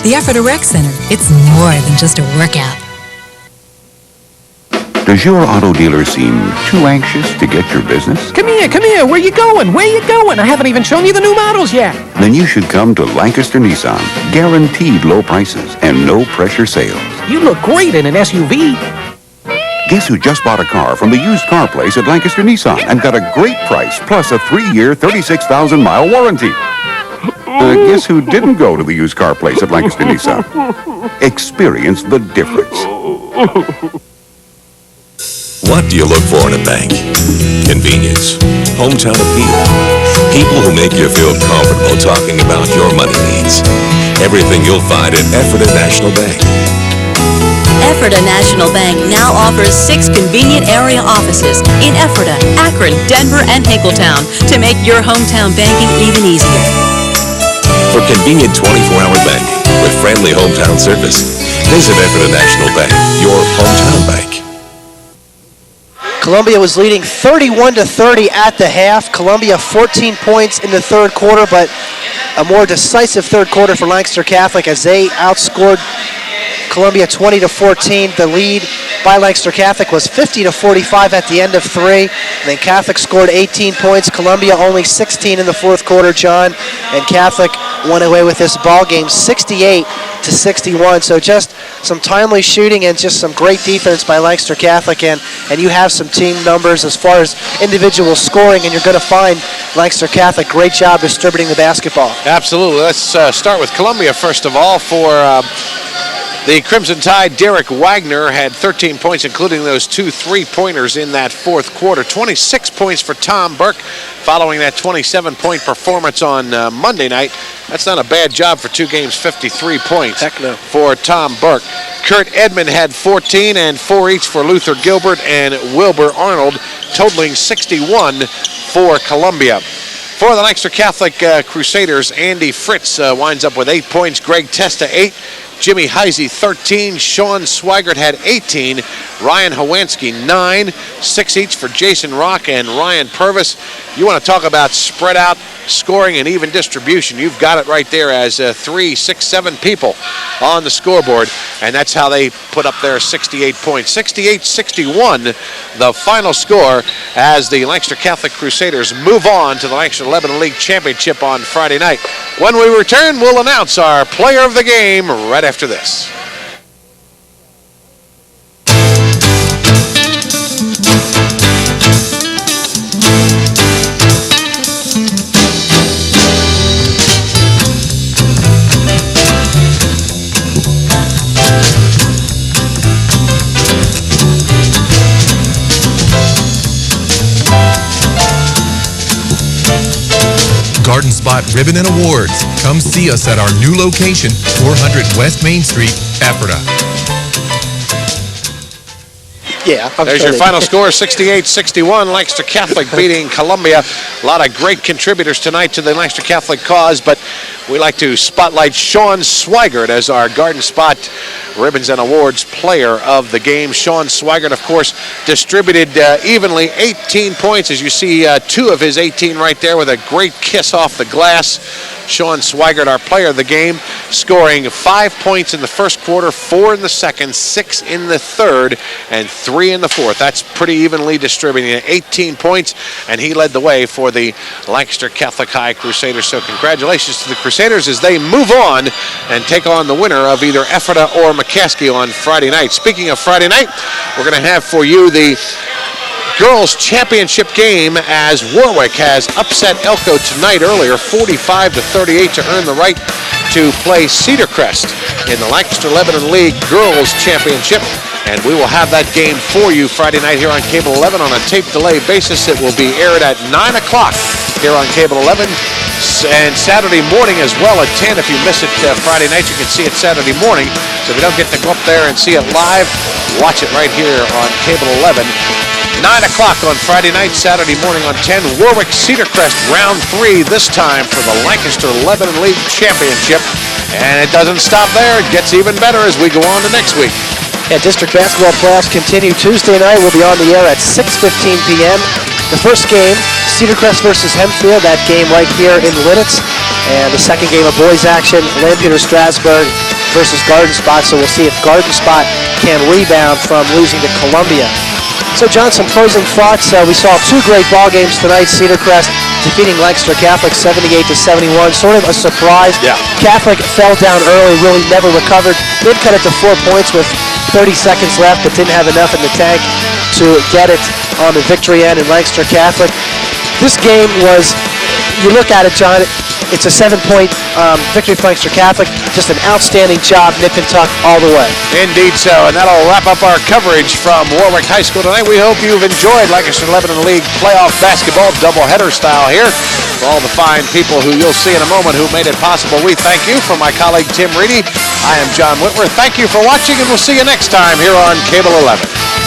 The Effort Rec Center, it's more than just a workout. Does your auto dealer seem too anxious to get your business? Come here, where you going? Where you going? I haven't even shown you the new models yet. Then you should come to Lancaster Nissan. Guaranteed low prices and no pressure sales. You look great in an SUV. Guess who just bought a car from the used car place at Lancaster Nissan and got a great price plus a 3-year, 36,000-mile warranty? Guess who didn't go to the used car place at Lancaster Nissan? Experience the difference. What do you look for in a bank? Convenience, hometown appeal, people who make you feel comfortable talking about your money needs. Everything you'll find at Ephrata National Bank. Ephrata National Bank now offers 6 convenient area offices in Ephrata, Akron, Denver, and Hinckletown to make your hometown banking even easier. For convenient 24-hour banking with friendly hometown service, visit Ephrata National Bank, your hometown bank. Columbia was leading 31-30 at the half. Columbia 14 points in the third quarter, but a more decisive third quarter for Lancaster Catholic as they outscored Columbia 20-14. The lead by Lancaster Catholic was 50-45 at the end of 3. And then Catholic scored 18 points. Columbia only 16 in the fourth quarter, John. And Catholic went away with this ball game 68-61. So just some timely shooting and just some great defense by Lancaster Catholic. And you have some team numbers as far as individual scoring, and you're going to find Lancaster Catholic, great job distributing the basketball. Absolutely. Let's start with Columbia first of all. For the Crimson Tide, Derek Wagner had 13 points, including those 2 3-pointers in that fourth quarter. 26 points for Tom Burke following that 27-point performance on Monday night. That's not a bad job for 2 games, 53 points for Tom Burke. Kurt Edmond had 14 and 4 each for Luther Gilbert and Wilbur Arnold, totaling 61 for Columbia. For the Lancaster Catholic Crusaders, Andy Fritz winds up with 8 points, Greg Testa 8, Jimmy Heisey 13, Sean Swigert had 18, Ryan Hawansky 9, 6 each for Jason Rock and Ryan Purvis. You want to talk about spread out scoring and even distribution. You've got it right there as 3, 6, 7 people on the scoreboard, and that's how they put up their 68 points. 68-61, the final score as the Lancaster Catholic Crusaders move on to the Lancaster Lebanon League Championship on Friday night. When we return, we'll announce our player of the game right after this. Garden Spot Ribbon and Awards. Come see us at our new location, 400 West Main Street, Ephrata. Yeah, there's your final score, 68-61. Lancaster Catholic beating Columbia. A lot of great contributors tonight to the Lancaster Catholic cause, but we like to spotlight Sean Swigert as our Garden Spot Ribbons and Awards player of the game. Sean Swigert, of course, distributed evenly 18 points, as you see 2 of his 18 right there with a great kiss off the glass. Sean Swigert, our player of the game, scoring 5 points in the first quarter, 4 in the second, 6 in the third, and 3 in the fourth. That's pretty evenly distributing. 18 points, and he led the way for the Lancaster Catholic High Crusaders. So congratulations to the Crusaders as they move on and take on the winner of either Ephrata or McCaskey on Friday night. Speaking of Friday night, we're going to have for you the girls championship game as Warwick has upset Elko tonight earlier, 45-38, to earn the right to play Cedar Crest in the Lancaster Lebanon League Girls Championship. And we will have that game for you Friday night here on Cable 11 on a tape delay basis. It will be aired at 9 o'clock here on Cable 11. And Saturday morning as well at 10. If you miss it Friday night, you can see it Saturday morning. So if you don't get to go up there and see it live, watch it right here on Cable 11. 9 o'clock on Friday night, Saturday morning on 10. Warwick Cedar Crest, round 3 this time for the Lancaster Lebanon League Championship. And it doesn't stop there. It gets even better as we go on to next week. Yeah, district basketball playoffs continue Tuesday night. We'll be on the air at 6:15 p.m. The first game, Cedar Crest versus Hempfield, that game right here in Lidditz. And the second game of boys action, Lampeter Strasburg versus Garden Spot. So we'll see if Garden Spot can rebound from losing to Columbia. So, John, some closing thoughts. We saw 2 great ball games tonight. Cedar Crest defeating Lancaster Catholic 78-71. Sort of a surprise. Yeah. Catholic fell down early, really never recovered. Did cut it to 4 points with 30 seconds left, but didn't have enough in the tank to get it on the victory end in Lancaster Catholic. This game was, you look at it, John, it's a 7-point victory for Lancaster Catholic. Just an outstanding job, nip and tuck all the way. Indeed so, and that'll wrap up our coverage from Warwick High School tonight. We hope you've enjoyed Lancaster Lebanon League playoff basketball, doubleheader style here. For all the fine people who you'll see in a moment who made it possible, we thank you. For my colleague Tim Reedy, I am John Whitworth. Thank you for watching, and we'll see you next time here on Cable 11.